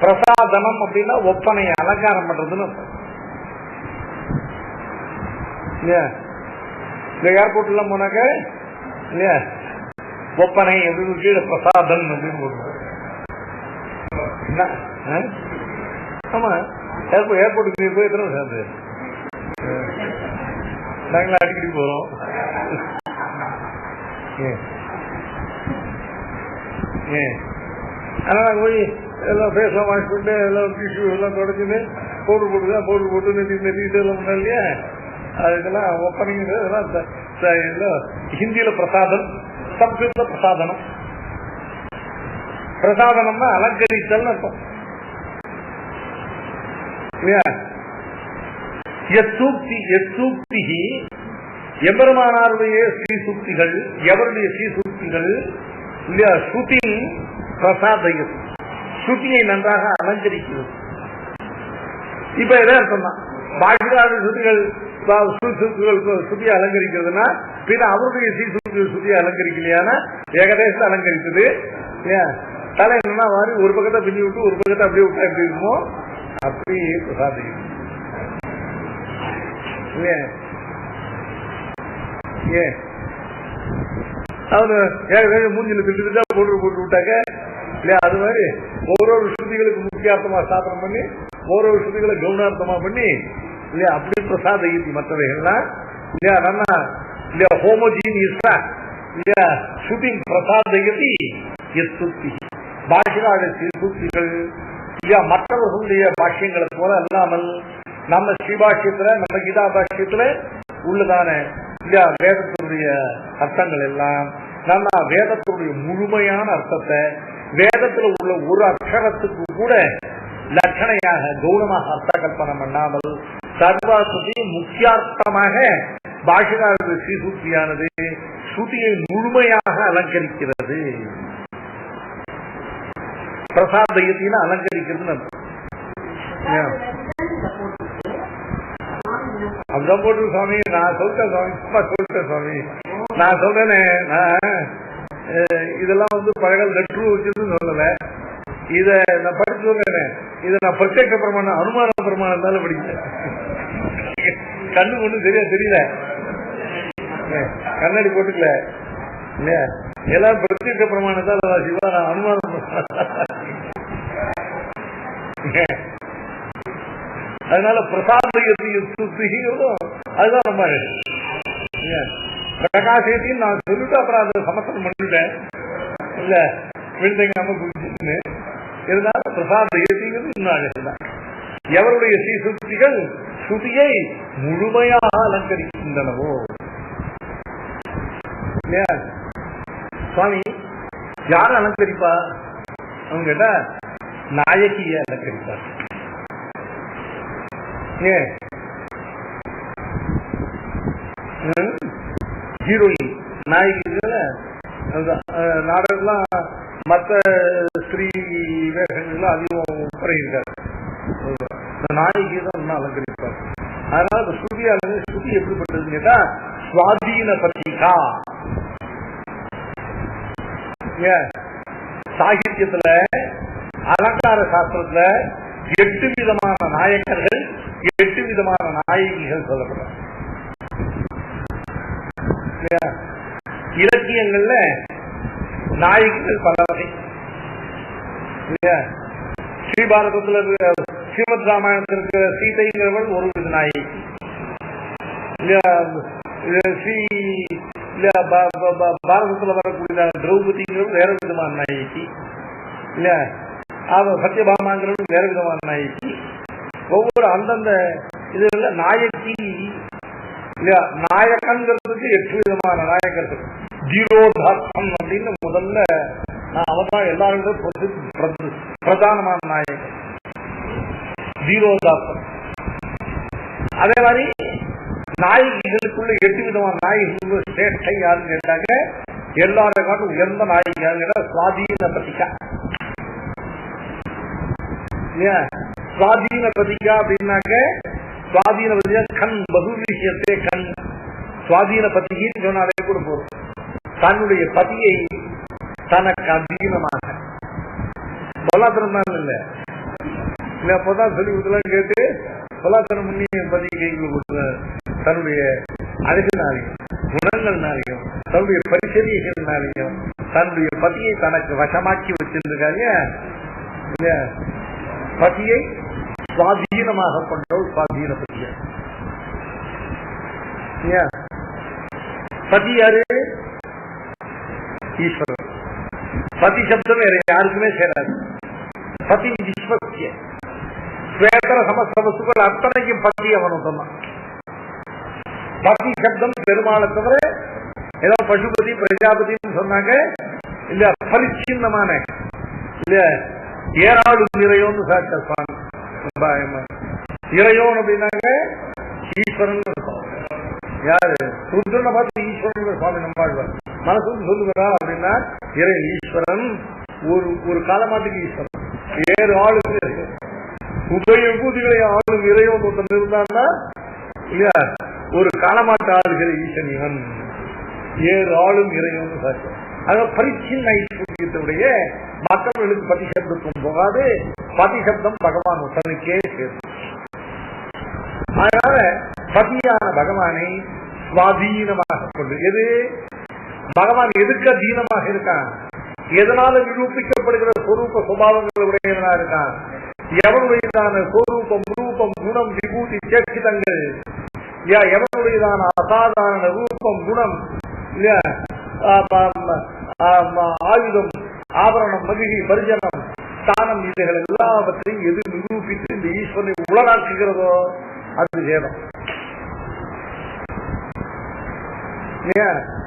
பிரசாதனம் அப்படின்னா ஒப்பனை அலங்காரம் பண்றதுன்னு அர்த்தம். இந்த ஏர்போர்ட் எல்லாம் போனாக்க இல்லையா ஒப்பனை அப்படின்னு கீழே பிரசாதன் அப்படின்னு போடுவோம். ஆமா, ஏர்போர்ட்டுக்கு போய் எத்தனை சேர்ந்து நாங்களா அடிக்கடி போறோம். அதனால போய் எல்லாம் ஃபேஸ்லாம் வாஷ் பண்ணிட்டு எல்லாம் டிஷ்யூ எல்லாம் தொடச்சுட்டு பவுடர் போட்டுதான் பவுடர் போட்டு நெட்டிட்டு எல்லாம் பண்ண இல்லையா, அதுக்கெல்லாம் ஒப்பனிங் இதெல்லாம் ஹிந்தியில பிரசாதம், சம்ஸ்கிருத பிரசாதனம். பிரசாதனம்னா அலங்கரித்தல் அர்த்தம். எம்பெருமானாருடைய ஸ்ரீசூக்திகள் எவருடைய ஸ்ரீசூக்திகள் இல்லையா ஸ்ருதி பிரசாதயம், ஸ்ருதியை நன்றாக அலங்கரிக்கிறது. இப்ப எதே அர்த்தம் தான் பாஷிகார ஸ்ருதிகள் ஸ்ருதியை அலங்கரிக்கிறதுனா பின்ன அவருடைய ஸ்ருதியை அலங்கரிக்கலையானா ஏகதேசத்தை அலங்கரித்தது. தலை என்னன்னா மாதிரி ஒரு பக்கத்தை பின்னி விட்டு ஒரு பக்கத்தை அப்படியே விட்டா எப்படி இருக்குமோ அப்படியே பிரசாதிக்கும். அவரு மூஞ்சில திட்டு போட்டு போட்டு விட்டாங்க இல்லையா, அது மாதிரி ஒரு ஸ்ருதிகளுக்கு முக்கியார்த்தமா ஸ்தாபனம் பண்ணி ஒரு ஸ்ருதிகளை கவுனார்த்தமா பண்ணி இல்லையா அப்படி பிரசாதயத்தி மற்றவைகள்லாம் இல்லையா நல்லா இல்லையா ஹோமோஜீனியஸா இல்லையா ஸ்ருதி பிரசாதயத்தி யூக்தி. பாஷிகார சூக்திகள் இல்லையா மற்றவர்களுடைய பாஷ்யங்களை போல அல்லாமல் நம்ம ஸ்ரீபாஷ்யத்துல நம்ம கீதா பாஷ்யத்துல உள்ளதான இல்லையா வேதத்தினுடைய அர்த்தங்கள் எல்லாம் நம்ம வேதத்தினுடைய முழுமையான அர்த்தத்தை வேதத்துல உள்ள ஒரு அக்ஷரத்துக்கு கூட லட்சணையாக கௌனமாக அர்த்த கல்பனை பண்ணாமல் சர்வாஸ்ருதி முக்கியார்த்தமாக பாஷிகார ஸ்ரீசூக்தியானது ஸ்ருதியை முழுமையாக அலங்கரிக்கிறது. பிரசாதயத்தின்னு அலங்கரிக்கிறதுன்னு அப்படிதான் போட்டு சுவாமி. நான் சொல்லிட்டேன் சுவாமி, சும்மா சொல்லிட்டேன் சுவாமி. நான் சொல்றேனே, இதெல்லாம் பழகல் லெட்ரு வச்சுன்னு சொல்லல. இத நான் படிச்சு சொல்றேன். இதை நான் பிரத்யேக பிரமாணம் அனுமான பிரமாணம் இருந்தாலும் படிக்கிறேன். கண்ணு ஒண்ணு சரியா தெரியல, கண்ணாடி போட்டுக்கல இல்லையா, எல்லாரும் பிரத்யேக பிரமாணம் தான் சிவா, அனுமானம். அதனால பிரசாதம் அதுதான் ரொம்ப பிரகாசத்தையும் நான் சொல்லிட்டு அப்புறம் அதை சமர்ப்பணம் பண்ணிட்டேன் இல்ல, விழுந்தங்க குடிச்சுன்னு. இருந்தாலும் பிரசாதயத்திங்கிறது இன்னும் அழகுதான். எவருடைய ஸ்ரீசுத்திகள் ஸ்ருதியை முழுமையாக அலங்கரிக்கின்றனவோ இல்லையா. சுவாமி யாரும் அலங்கரிப்பா அவங்க கேட்டா நாயகிய அலங்கரிப்பார். ஹீரோயின் நாயகிகள நாடகம்லாம் மற்ற ஸ்திரீ வேஷங்கள்லாம் அதிகம் குறையிருக்காரு. நாயகி தான் அலங்கரிப்பார். அதனால ஸ்ருதி எப்படிப்பட்டதுன்னு கேட்டா சுவாதீன பத்திரிகா. சாகித்யத்துல அலங்கார சாஸ்திரத்துல 8 விதமான நாயக்கர்கள் 8 விதமான நாயகிகள் சொல்லப்படுறாங்க. இலக்கியங்கள்ல நாயகிகள் பல வகை. ஸ்ரீபாரதத்துல ஸ்ரீமத் ராமாயணத்தில் இருக்கிற சீதைங்கிறவள் ஒரு வித நாயகி. பாரதத்துல வரக்கூடிய திரௌபதிங்கிறவள் வேற விதமான நாயகி இல்ல, சத்யபாமாங்கிறவள் வேற விதமான நாயகி. ஒவ்வொரு அந்தந்த இதுல நாயகி இல்லையா, நாயகங்கிறதுக்கு 8 விதமான நாயகர்கள். ஜீரோதார்த்தம் அப்படின்னு முதல்ல அவதான் எல்லாரும் பிரதானமான நாயகர் ஜீரோதார்த்தம். அதே மாதிரி நாயகிகளுக்குள்ள 8 விதமான நாயகிகள் சேட்டை யாருன்னு கேட்டாங்க, எல்லாரும் காட்டும் உயர்ந்த நாயகி யாருன்னா சுவாதீன பத்திகா. சுவாதீன பத்திகா அப்படின்னாக்க சுவாதீன பத்திகா கண் பகுவிஷயத்தே கண். சுவாதீன பத்திகின்னு சொன்னாலே கூட போதும். தன்னுடைய பதியை தனக்கு அதீனமாக பலாத்திரம் தான் இல்ல அப்பதான் சொல்லி கொடுத்தலாம் கேட்டு பலாத்திரம் முன்னி பதி கைகள் கொடுத்த தன்னுடைய அழகினாலையும் குணங்கள்னாலையும் தன்னுடைய பரிசரியங்கள்னாலையும் தன்னுடைய பதியை தனக்கு வசமாக்கி வச்சிருக்காங்க. பதியை சுவாதீனமாக கொண்டவள் சுவாதீன பதிய. பதி யாரு? ஈஸ்வரன். பதி சப்தம் வேற யாருக்குமே சேராது. பதி விஸ்வசிய ஸ்வேதர சமஸ்த வஸ்துக்கள் அத்தனைக்கும் பதி அவனும் சொன்னான். பதி சப்தம் பெருமாளை தவிர ஏதோ பசுபதி பிரஜாபதினு சொன்னாங்க இல்ல, பரிச்சின்னமான இல்ல ஏராளம் இறையோன்னு சாட்சான் இறையோன் அப்படின்னாங்க ஈஸ்வரன். யாரு? ருத்ரனை பார்த்து ஈஸ்வரன் சுவாமி நம்பாழ்வார் மனசு சொல்லுகிறா அப்படின்னா இறை ஈஸ்வரன். ஒரு காலமாட்டுக்கு ஈஸ்வரன் 7 ஆளுக்கு உபய பூதிகளை ஆளும் இறைவன் ஒருத்தன் இருந்தான்னா இல்லையா, ஒரு காலமாட்டு ஆளுகிற ஈசன் இவன் 7 ஆளும் இறைவன் சாட்சி. அதாவது பரிச்சின் ஐஸ்வர்யத்துடைய மக்களுக்கு பதி சப்தத்தும் போகாது. பதி சப்தம் பகவான் ஒருத்தனுக்கே சேரும். அதனால பதியான பகவானை சுவாதீனமாக கொண்டு, எது பகவான் எதுக்கு அதீனமாக இருக்கான், எதனால நிரூபிக்கப்படுகிற சொரூப சுபாவங்கள் உடையவனா இருக்கான், எவனுடையதான சொரூபம் ரூபம் குணம் விபூதி சேட்சிதங்கள், எவனுடையதான அசாதாரண ரூபம் குணம் இல்லையா, ஆயுதம் ஆபரணம் மகிழ்ச்சி பரிஜனம் ஸ்தானம் இதுகள் எல்லாவற்றையும் எது நிரூபித்து இந்த ஈஸ்வரனை உளராக்குகிறதோ அது வேதம்.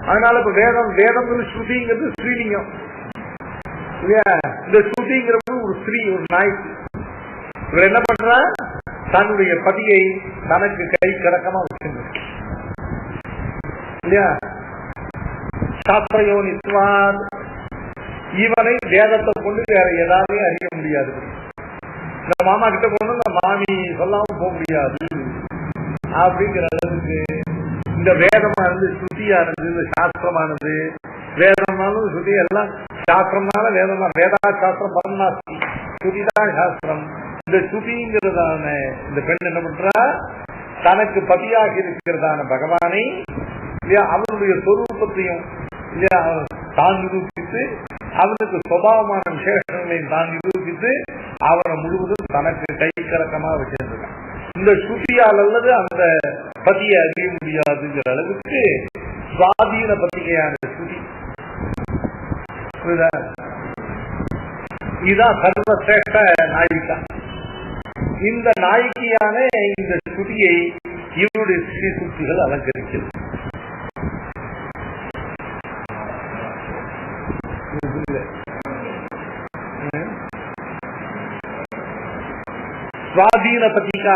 அதனால இப்ப வேதம் ஸ்ருதிங்கிறது ஸ்ரீலிங்கம் இல்லையா. இந்த ஸ்ருதிங்கிறது ஒரு ஸ்ரீ, ஒரு நாய்க்கு. இவர் என்ன பண்ற, தன்னுடைய பதியை தனக்கு கை கடக்கமா வச்சிருந்த இல்லையா. சாஸ்திரயோனித்வாத் இவனை வேதத்தை கொண்டு வேற ஏதாவது அறிய முடியாது. இந்த மாமா கிட்ட போன மாமி சொல்லாம போக முடியாது அப்படிங்கிற அளவுக்கு இந்த வேதமானது ஸ்ருதியானது, இந்த சாஸ்திரமானது, வேதமானது ஸ்ருதி எல்லாம் சாஸ்திரம்னால வேதம் தான். வேதா சாஸ்திரம் பரமாஸ்தி, ஸ்ருதிதான் சாஸ்திரம். இந்த ஸ்ருதிங்கிறதான இந்த பெண் என்ன பண்றா, தனக்கு பதியாக இருக்கிறதான பகவானை அவனுடைய சொரூபத்தையும் தான் நிரூபித்து, அவனுக்கு சுபாவமான விசேஷங்களையும் தான் நிரூபித்து அவனை முழுவதும் தனக்கு கை கலக்கமா வச்சிருக்கான். இந்த ஸ்ருதியால் அல்லது அந்த பதியை அறிய முடியாதுங்கிற அளவுக்கு சுவாதீன பத்திகையான ஸ்ருதி. இதுதான் சர்வசிரேஷ்ட நாயிகா. இந்த நாயகியான இந்த ஸ்ருதியை இவருடைய ஸ்ரீ சுத்திகள் அலங்கரிக்கிறது. சுவாதீன பத்திகா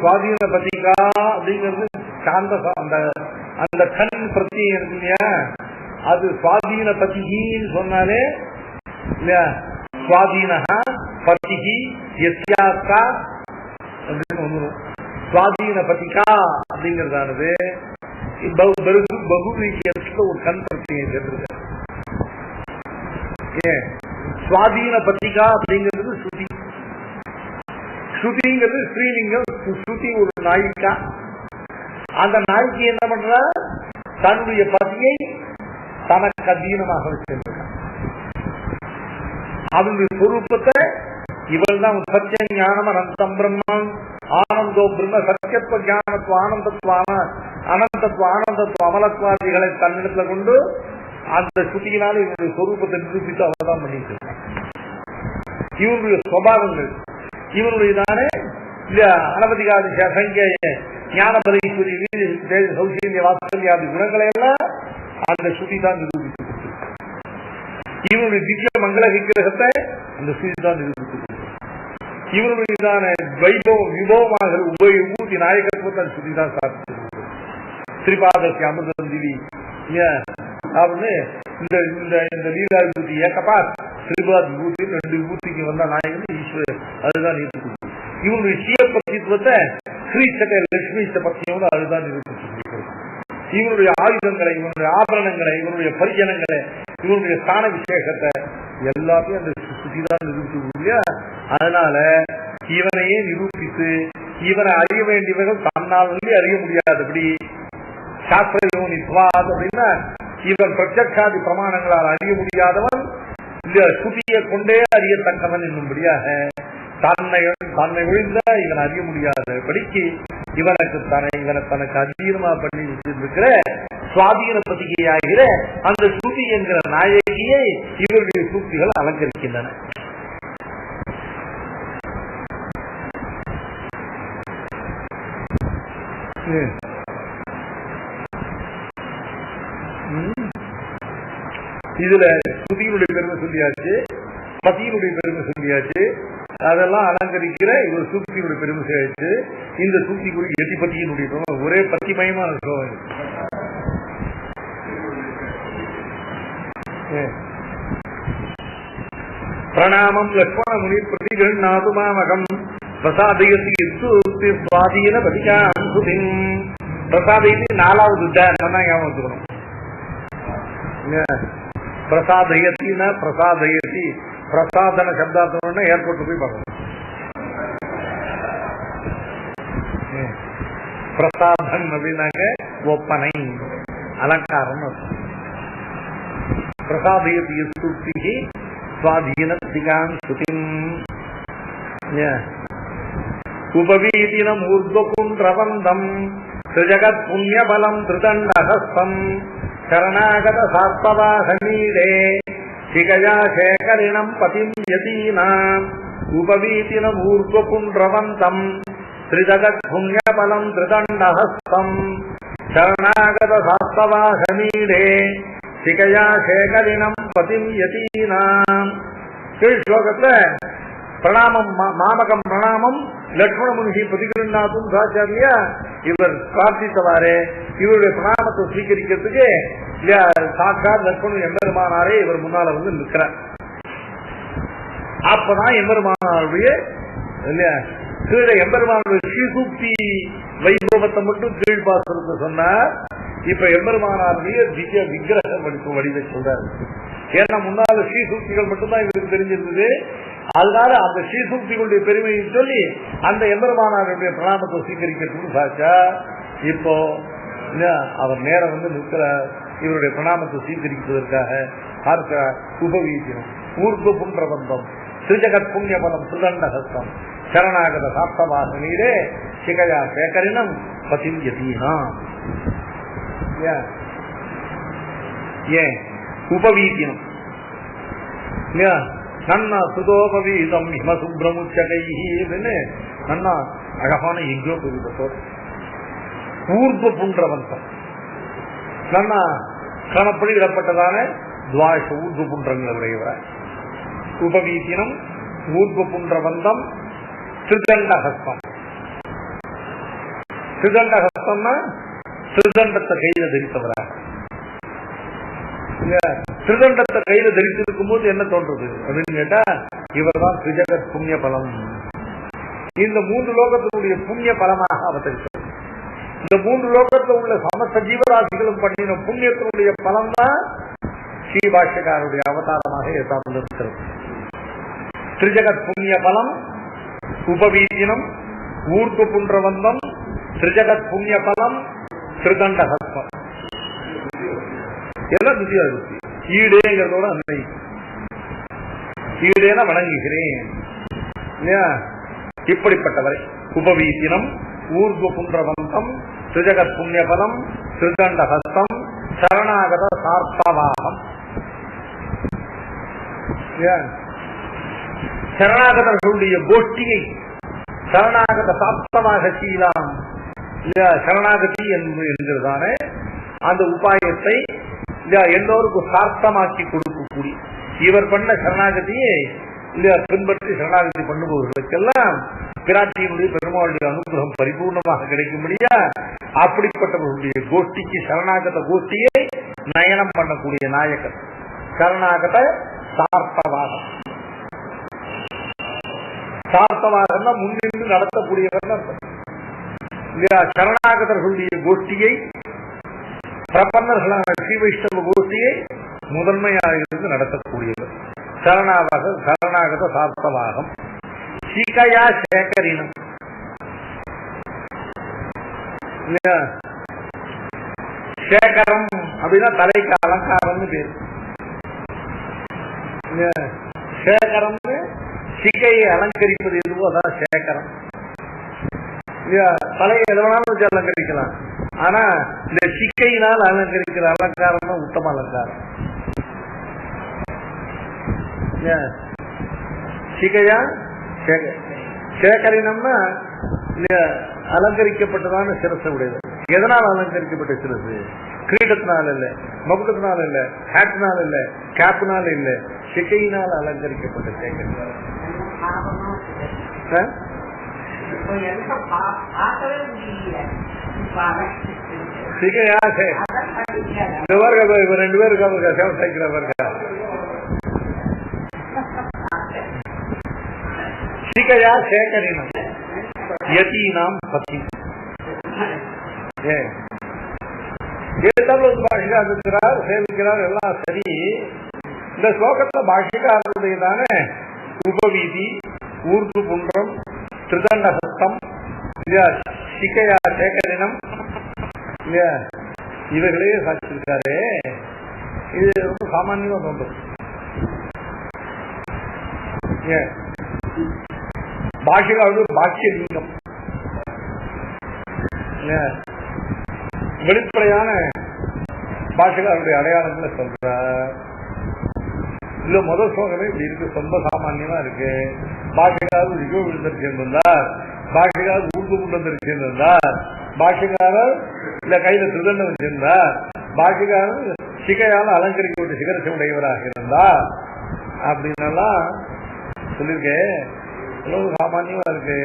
சுவாதீன பத்திகா அப்படிங்கிறது சாந்த அந்த கண் பிரத்தியம் இருக்கு இல்லையா, அது சுவாதீன பத்திகின்னு சொன்னாலே இல்லையா, சுவாதீனஹா பத்திகி யஸ்யாஸ்தா அப்படின்னு வந்துடும். சுவாதீன பத்திகா அப்படிங்கிறதானது பகுவீக்கியத்துல ஒரு கண் பிரத்தியம் கேட்டிருக்க. சுவாதீன பத்திகா அப்படிங்கிறது ஸ்ருதி. ஸ்ருதிங்கிறது ஸ்ரீலிங்கம். ஸ்ருதி ஒரு நாயிகா. அந்த நாய்க்கு என்ன பண்ற, தன்னுடைய பதியை தனக்கு அதீனமாக வச்சிருக்கான். அதனுடைய சொரூபத்தை இவள் தான் சத்திய ஞானம் அனந்தம் பிரம்மம் ஆனந்தோ பிரம்ம சத்தியத்துவ ஞானத்துவ ஆனந்தத்துவான அனந்தத்துவ ஆனந்தத்துவ அமலத்வாதிகளை தன்னிடத்துல கொண்டு அந்த ஸ்ருதியினால இவனுடைய சொரூபத்தை நிரூபித்து அவள் தான் பண்ணிட்டு இருக்கான். இவனுடைய சுபாவங்கள் இவனுடையதானே அனவதிகாதி சங்கைய ஞானபதீஸ்வரி சௌசல்ய வாத்சல்யாதி குணங்களை எல்லாம் அந்த ஸ்ருதி தான் நிரூபித்து. இவனுடைய திவ்ய மங்கள விக்கிரகத்தை அந்த ஸ்ருதி தான் நிரூபித்து. இவனுடையதான வைபவம் விபவமாக உபயோகி நாயகத்துவத்தை அந்த ஸ்ருதி தான் சாதித்து. ஸ்ரீபாதசி அமிர்தம் திவி அப்படின்னு இந்த லீலா விபூதி ஏக்கப்பா ஸ்ரீபாத் விபூதி ரெண்டு விபூதிக்கு வந்த நாயகன் ஈஸ்வரர் அதுதான் நிரூபித்து. இவனுடைய சீயப்பத்தித்துவத்தை ஸ்ரீசக லட்சுமி பத்தியோட அதுதான் நிரூபித்து. இவனுடைய ஆயுதங்களை, இவனுடைய ஆபரணங்களை, இவனுடைய பரிஜனங்களை, இவனுடைய ஸ்தான விசேஷத்தை எல்லாத்தையும் அந்த ஸ்ருதிதான் நிரூபித்து இல்லையா. அதனால இவனையே நிரூபித்து இவனை அறிய வேண்டியவர்கள் தன்னால் அறிய முடியாதபடி சாஸ்திர யோனித்வாத் அப்படின்னா இவன் பிரத்யக்ஷாதி பிரமாணங்களால் அறிய முடியாதவன் இந்த ஸ்ருதியை கொண்டே அறியத்தக்கவன் என்னும்படியாக தன்னை ஒழிந்த இவன் அறிய முடியாதபடிக்கு இவனை தனக்கு அதீனமா பண்ணி வச்சிருக்கிற சுவாதீன பத்திகையாகிற அந்த ஸ்ருதி என்கிற நாயகியை இவருடைய சூக்திகள் அலங்கரிக்கின்றன. இதுல ஸ்ருதியினுடைய பெருமை சொல்லியாச்சு, பத்தியினுடைய பெருமை சொல்லியாச்சு, அதெல்லாம் அலங்கரிக்கிற இது ஒரு சூக்தியினுடைய பெருமை சொல்லியாச்சு. இந்த சூக்தி குறி எதிபத்தியினுடைய பெருமை ஒரே பத்திமயமான ஸ்லோகம். பிரணாமம் லக்ஷ்மண முனி பிரதிகண்ணாது மாமகம் பிரசாதயதி சுவாதீன பதிகாம் சுதிம். பிரசாதயதி நாலாவது ஞாபகம் வச்சுக்கணும். பிரசாதயத்தினா பிரசாதயதி பிரசாதன சப்தார்த்தம் ஏர்போர்ட் போய் பார்க்கணும். பிரசாதம் அப்படின்னாக்க ஒப்பனை அலங்காரம். பிரசாதயதி ஸ்துதி சுவாதீன பதிகாம் சுதிம். உபவீதினம் ஊர்வகுன்றவந்தம் ஜகத் புண்ணியபலம் திருதண்டஹஸ்தம் சரணாகத சாத்வவாகமீடே சிகயா சேகரிணம் பதிம் யதீனாம் உபவீதினம் ஊர்வகுன்றவந்தம் ஜகத் புண்ணியபலம் திருதண்டஹஸ்தம் சரணாகத சாத்வவாகமீடே சிகயா சேகரிணம் பதிம் யதீனாம். கீழ் ஸ்லோகத்துல பிரணாமம் மாமகம் பிரணாமம் லட்சுமண முனிகி பதிகிருநாத்தும் சாச்சாரியா இவர் பிரார்த்தித்தவாறு இவருடைய பிரணாமத்தை ஸ்வீகரிக்கிறதுக்கு சாட்சாத் லட்சுமணன் எம்பெருமானாரே இவர் முன்னால வந்து நிற்கிறார். அப்பதான் எம்பெருமானாருடைய கீழே எம்பெருமானுடைய ஸ்ரீசூக்தி வைபவத்தை மட்டும் கீழ்பாசனத்தை சொன்னார். இப்ப எம்பெருமானாருடைய திவ்ய விக்கிரகம் வடிவ சொல்றாரு. ஏன்னா முன்னால ஸ்ரீசூக்திகள் மட்டும்தான் இவருக்கு தெரிஞ்சிருந்தது. அதனால அந்த ஸ்ரீசூக்திகளுடைய பெருமையை சொல்லி அந்த எம்பெருமானாருடைய பிரணாமத்தை ஸ்வீகரிக்கிறதுக்கு சாச்சா இப்போ அவர் நேரம் வந்து நிற்கிற இவருடைய பிரணாமத்தை ஸ்வீகரிப்பதற்காக பார்க்கிறார். உபவீதியம் ஊர்வ புன்றபந்தம் திருஜகத் புண்ணியபலம் சுதண்டஹஸ்தம் சரணாகத சாப்தவாசனீரே சிகையா சேகரினம் பதியதீனாம். ஏன் உபவீதியம் நன்னா சுதோபவீதம் ஹிம சுப்ரமுச்சகைன்னு நன்னா அழகான எங்கோ பெருதத்தோடு ஊர்வ புன்றவந்தம் நன்னா கிரமப்படி விடப்பட்டதான துவாஷ ஊர்வ புன்றங்களை உடையவர். உபவீதினம் ஊர்வ புன்றவந்தம் திருதண்டஹஸ்தம். திருதண்டஹஸ்தம்னா திருதண்டத்தை கையில தரித்தவராக. திருதண்டத்தை கையில தரித்திருக்கும் போது என்ன தோன்றது அப்படின்னு கேட்டா இவர் தான் திரிஜகத் புண்ணிய பலம். இந்த 3 லோகத்தினுடைய புண்ணிய பலமாக அவதரித்தது. இந்த 3 லோகத்தில் உள்ள சமஸ்த ஜீவராசிகளும் பண்ணின புண்ணியத்தினுடைய பலம் தான் ஸ்ரீபாஷ்யக்காரருடைய அவதாரமாக ஏற்பட்டிருக்கிறது. திரிஜகத் புண்ணிய பலம் உபவீதினம் ஊர்வ புன்றவந்தம் திரிஜகத் புண்ணிய பலம் திருதண்டஹஸ்தம் எல்லாம் திவ்யாபுத்தி. ஈடேங்கிறதோட அன்னை ஈடேன வணங்குகிறேன். இப்படிப்பட்டவரை உபவீதினம் ஊர்வ புன்றவந்தம் திரிஜகத் புண்ணியபலம் திருதண்டஹஸ்தம் சரணாகத சார்த்தவாகம். சரணாகதர்களுடைய கோஷ்டியை சரணாகத சாப்தமாக செய்யலாம். சரணாகதி என்கிறதான அந்த உபாயத்தை எல்லோருக்கும் சார்த்தமாக்கி கொடுக்கக்கூடிய இவர் பண்ண சரணாகதியை பின்பற்றி சரணாகதி பண்ணுபவர்களுக்கெல்லாம் பிராட்டியினுடைய பெருமாளுடைய அனுகிரகம் பரிபூர்ணமாக கிடைக்கும்படியா அப்படிப்பட்டவர்களுடைய கோஷ்டிக்கு சரணாகத கோஷ்டியை நயனம் பண்ணக்கூடிய நாயகர் சரணாகத சார்த்தவாகம். சார்த்தவாகம்னா முன்னின்று நடத்தக்கூடியவர். சரணாகதர்களுடைய கோஷ்டியை பிரபன்னர்களான ஸ்ரீ வைஷ்ணவ கோஷ்டியை முதன்மையாக இருந்து நடத்தக்கூடியவர் சரணாகத சார்த்தவாகம். சிகையா சேகரினம் சேகரம் அப்படின்னா தலைக்கு அலங்காரம்னு பேரு. சேகரம்னு சிகையை அலங்கரிப்பது எதுவோ அதான் சேகரம். தலையை எதனாலும் வச்சு அலங்கரிக்கலாம். ஆனா இந்த சிக்கையினால் அலங்கரிக்கிற அலங்காரம் தான் உத்தம அலங்காரம். சிகையா சேகரினம்னா அலங்கரிக்கப்பட்டதான சிரசை உடையது. எதனால் அலங்கரிக்கப்பட்ட சிரசு? கிரீடத்தினால இல்ல, மகுடத்தினால இல்ல, ஹேட்னால இல்ல, கேப்னால இல்ல, சிகையினால் அலங்கரிக்கப்பட்ட சேகரி. சிகையா இவர் 2 பேருக்கு சேவம் சைக்கிறவர்கள் சிகையா சேகரினம் யதீனாம் பதி. பாஷிகார் சேவிக்கிறார் எல்லாம் சரி. இந்த ஸ்லோகத்துல பாஷிகாரனுடையதான உபவீதி ஊர்து புன்றம் திருதண்டஹஸ்தம் சிகையா சேகரினம் இவர்களே சாட்சிருக்காரு. இது ரொம்ப சாமானியமா தோன்றும். பாஷிகாவது பாக்கியலிங்கம் வெளிப்படையான பாஷிகாருடைய அடையாளங்களை சொல்ற. இல்ல முதல் ஸ்லோகமே இப்படி இருக்கு, ரொம்ப சாமானியமா இருக்கு. பாஷிகாரர் ரிகோ விழுந்தர் சேர்ந்திருந்தார், பாஷிகாரர் ஊர்து குண்டந்தர் சேர்ந்திருந்தார், பாஷிகாரர் இல்ல கையில திருதண்டம் வச்சிருந்தார், பாஷிகாரர் சிகையால் அலங்கரிக்கப்பட்ட சிகரத்தை உடையவராக இருந்தார் அப்படின்னெல்லாம் சொல்லியிருக்கேன். சாமானியமா இருக்கு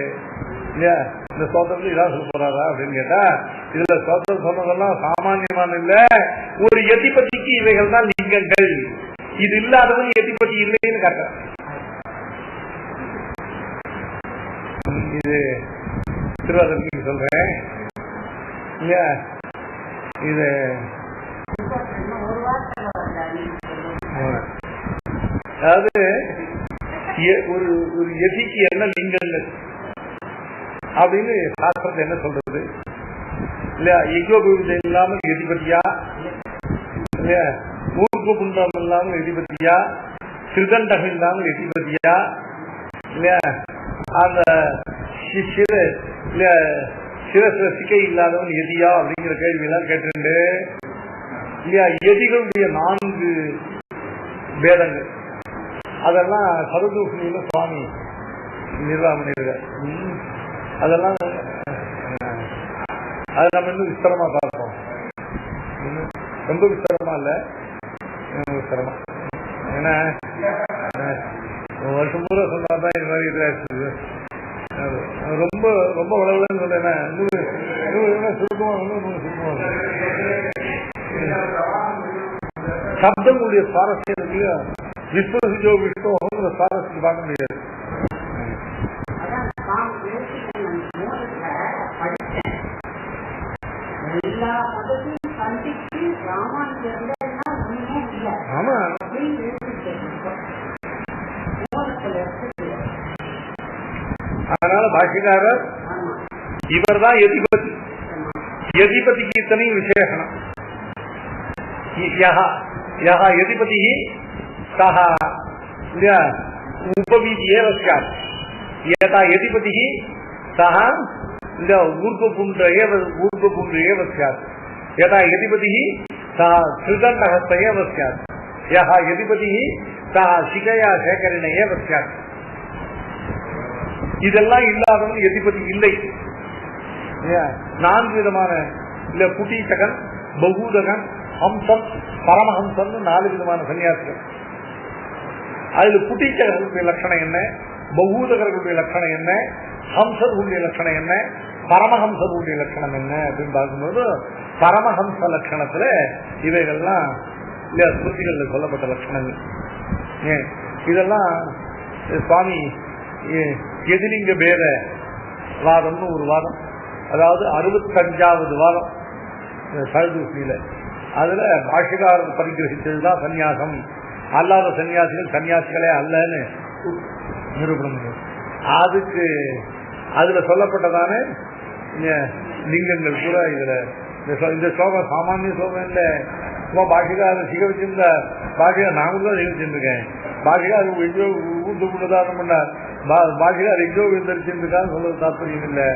இல்லையா? இந்த ஸ்தோத்திரத்துல இதான் சொல்ல போறாரா அப்படின்னு கேட்டா, இதுல ஸ்தோத்திரம் சொன்னதெல்லாம் சாமானியமான இல்ல, ஒரு எதிபதிக்கு இவைகள் தான் லிங்கங்கள், இது இல்லாதவன் எதிபதி இல்லைன்னு காட்டுறேன். இது திருவாதிரைக்கு சொல்றேன் இல்லையா? இது அதாவது ஒரு எதிக்கு என்ன லிங்கங்கள் அப்படின்னு சாஸ்திரத்தை என்ன சொல்றது இல்லையா? யஜ்ஞோபவீதம் இல்லாமல் எதிபதியா இல்லையா? மூர்க்க புண்டம் இல்லாமல் எதிபதியா? திருதண்டகம் இல்லாமல் எதிபதியா இல்லையா? அந்த சிரசில சிக்கை இல்லாதவன் எதியா அப்படிங்கிற கேள்வி எல்லாம் கேட்டு இல்லையா? எதிகளுடைய 4 பேதங்கள் அதெல்லாம் சதுர்தூஷணியில சுவாமி நிர்வாகம் பண்ணிருக்கார். அதெல்லாம் அதை நம்ம இன்னும் விஸ்தரமா பார்ப்போம். ரொம்ப விஸ்தரமா இல்ல, விஸ்தரமா. ஏன்னா வருஷம் பூரா சொன்னாதான் இது மாதிரி இதாச்சு. ரொம்ப ரொம்ப உழவுன்னு சொல்றேன். சுருக்கமா சுருக்கமா சப்தங்களுடைய சுவாரஸ்யம் விஸ்வசிஜோ விஷ்ணு சுவாரஸ்யம் பார்க்க முடியாது. ஆமா, அதனால பாஷ்யக்காரர் இவர் தான் எதிபதி. எதிபதிக்கு இத்தனையும் விசேஷனம். எதிபதி சஹா உபவீதி ஏவஸ்யாத். யதா எதிபதி சஹா ஊர்வபுண்ட ஏவஸ்யாத். யதா எதிபதி சஹா திருதண்டஹஸ்த ஏவஸ்யாத். யஹா எதிபதி சஹா சிகையா சேகரிண ஏவஸ்யாத். இதெல்லாம் இல்லாதவன் எதிபதி இல்லை. 4 விதமான இல்ல குட்டீச்சகன், பகூதகன், ஹம்சம், பரமஹம்சம் 4 விதமான சன்னியாசிகள். அதுல குட்டீச்சகர்களுடைய லட்சணம் என்ன, பகூதகர்களுடைய லட்சணம் என்ன, ஹம்சர்களுடைய லட்சணம் என்ன, பரமஹம்சர்களுடைய லட்சணம் என்ன அப்படின்னு பார்க்கும்போது பரமஹம்ச லட்சணத்துல இவைகள்லாம் இல்ல ஸ்மிருதிகள்ல சொல்லப்பட்ட லட்சணங்கள். இதெல்லாம் சுவாமி எதிலிங்க பேத வாதம்னு ஒரு வாதம், அதாவது 65வது வாதம் சதுர்தூஷணியில. அதுல பாஷ்யக்காரர் பரிகிரகித்ததுதான் சன்னியாசம், அல்லாத சன்னியாசிகள் சன்னியாசிகளே அல்லன்னு நிரூபணம் முடியும். அதுக்கு அதுல சொல்லப்பட்டதான லிங்கங்கள் கூட இதுல இந்த ஸ்லோகம் சாமானிய ஸ்லோகம் இல்ல. சும்மா பாஷிகாரர் சிக வச்சிருந்த பாஷிகார் நான் தான் வச்சிருக்கேன். பாஷிகார் ஊர்தாரணம் பண்ணார். பாஷிகார் எங்கோ தரிச்சிருக்கான்னு சொல்றது தாற்பயம் இல்லை.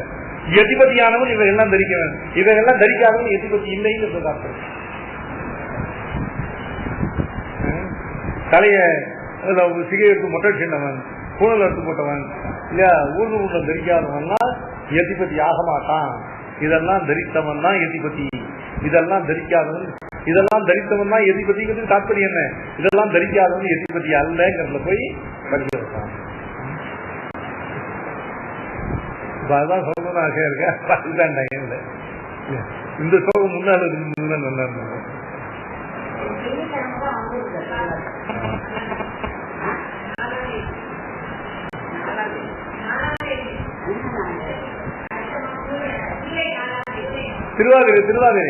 எதிபதியானவன் இவைகள்லாம் தரிக்க வேண்டும், இவைகள்லாம் தரிக்காதவன் எதிபதி இல்லைன்னு தாற்பயம். தலைய சிகை எடுத்து மொட்டை சின்னவன், பூனல் எடுத்து போட்டவன் இல்லையா, ஊர்ந்து ஊர்ல தரிக்காதவன்லாம் எதிபதி ஆக மாட்டான். இதெல்லாம் தரித்தவன் தான் எதிபதி, இதெல்லாம் தரிக்காதவன், இதெல்லாம் தரித்தவன் தான் எதிபதிங்கிறது தாற்பயம் என்ன, இதெல்லாம் தரிக்காதவன் எதிபதி அல்லங்கிறதுல போய் படிக்கிறான். அதான் சொல்லணும்னு ஆசையா இருக்கேன். அதுதான் டைம்ல இந்த சோகம் முன்னாள் நல்லா இருந்தது. திருவாதிரை திருவாதிரை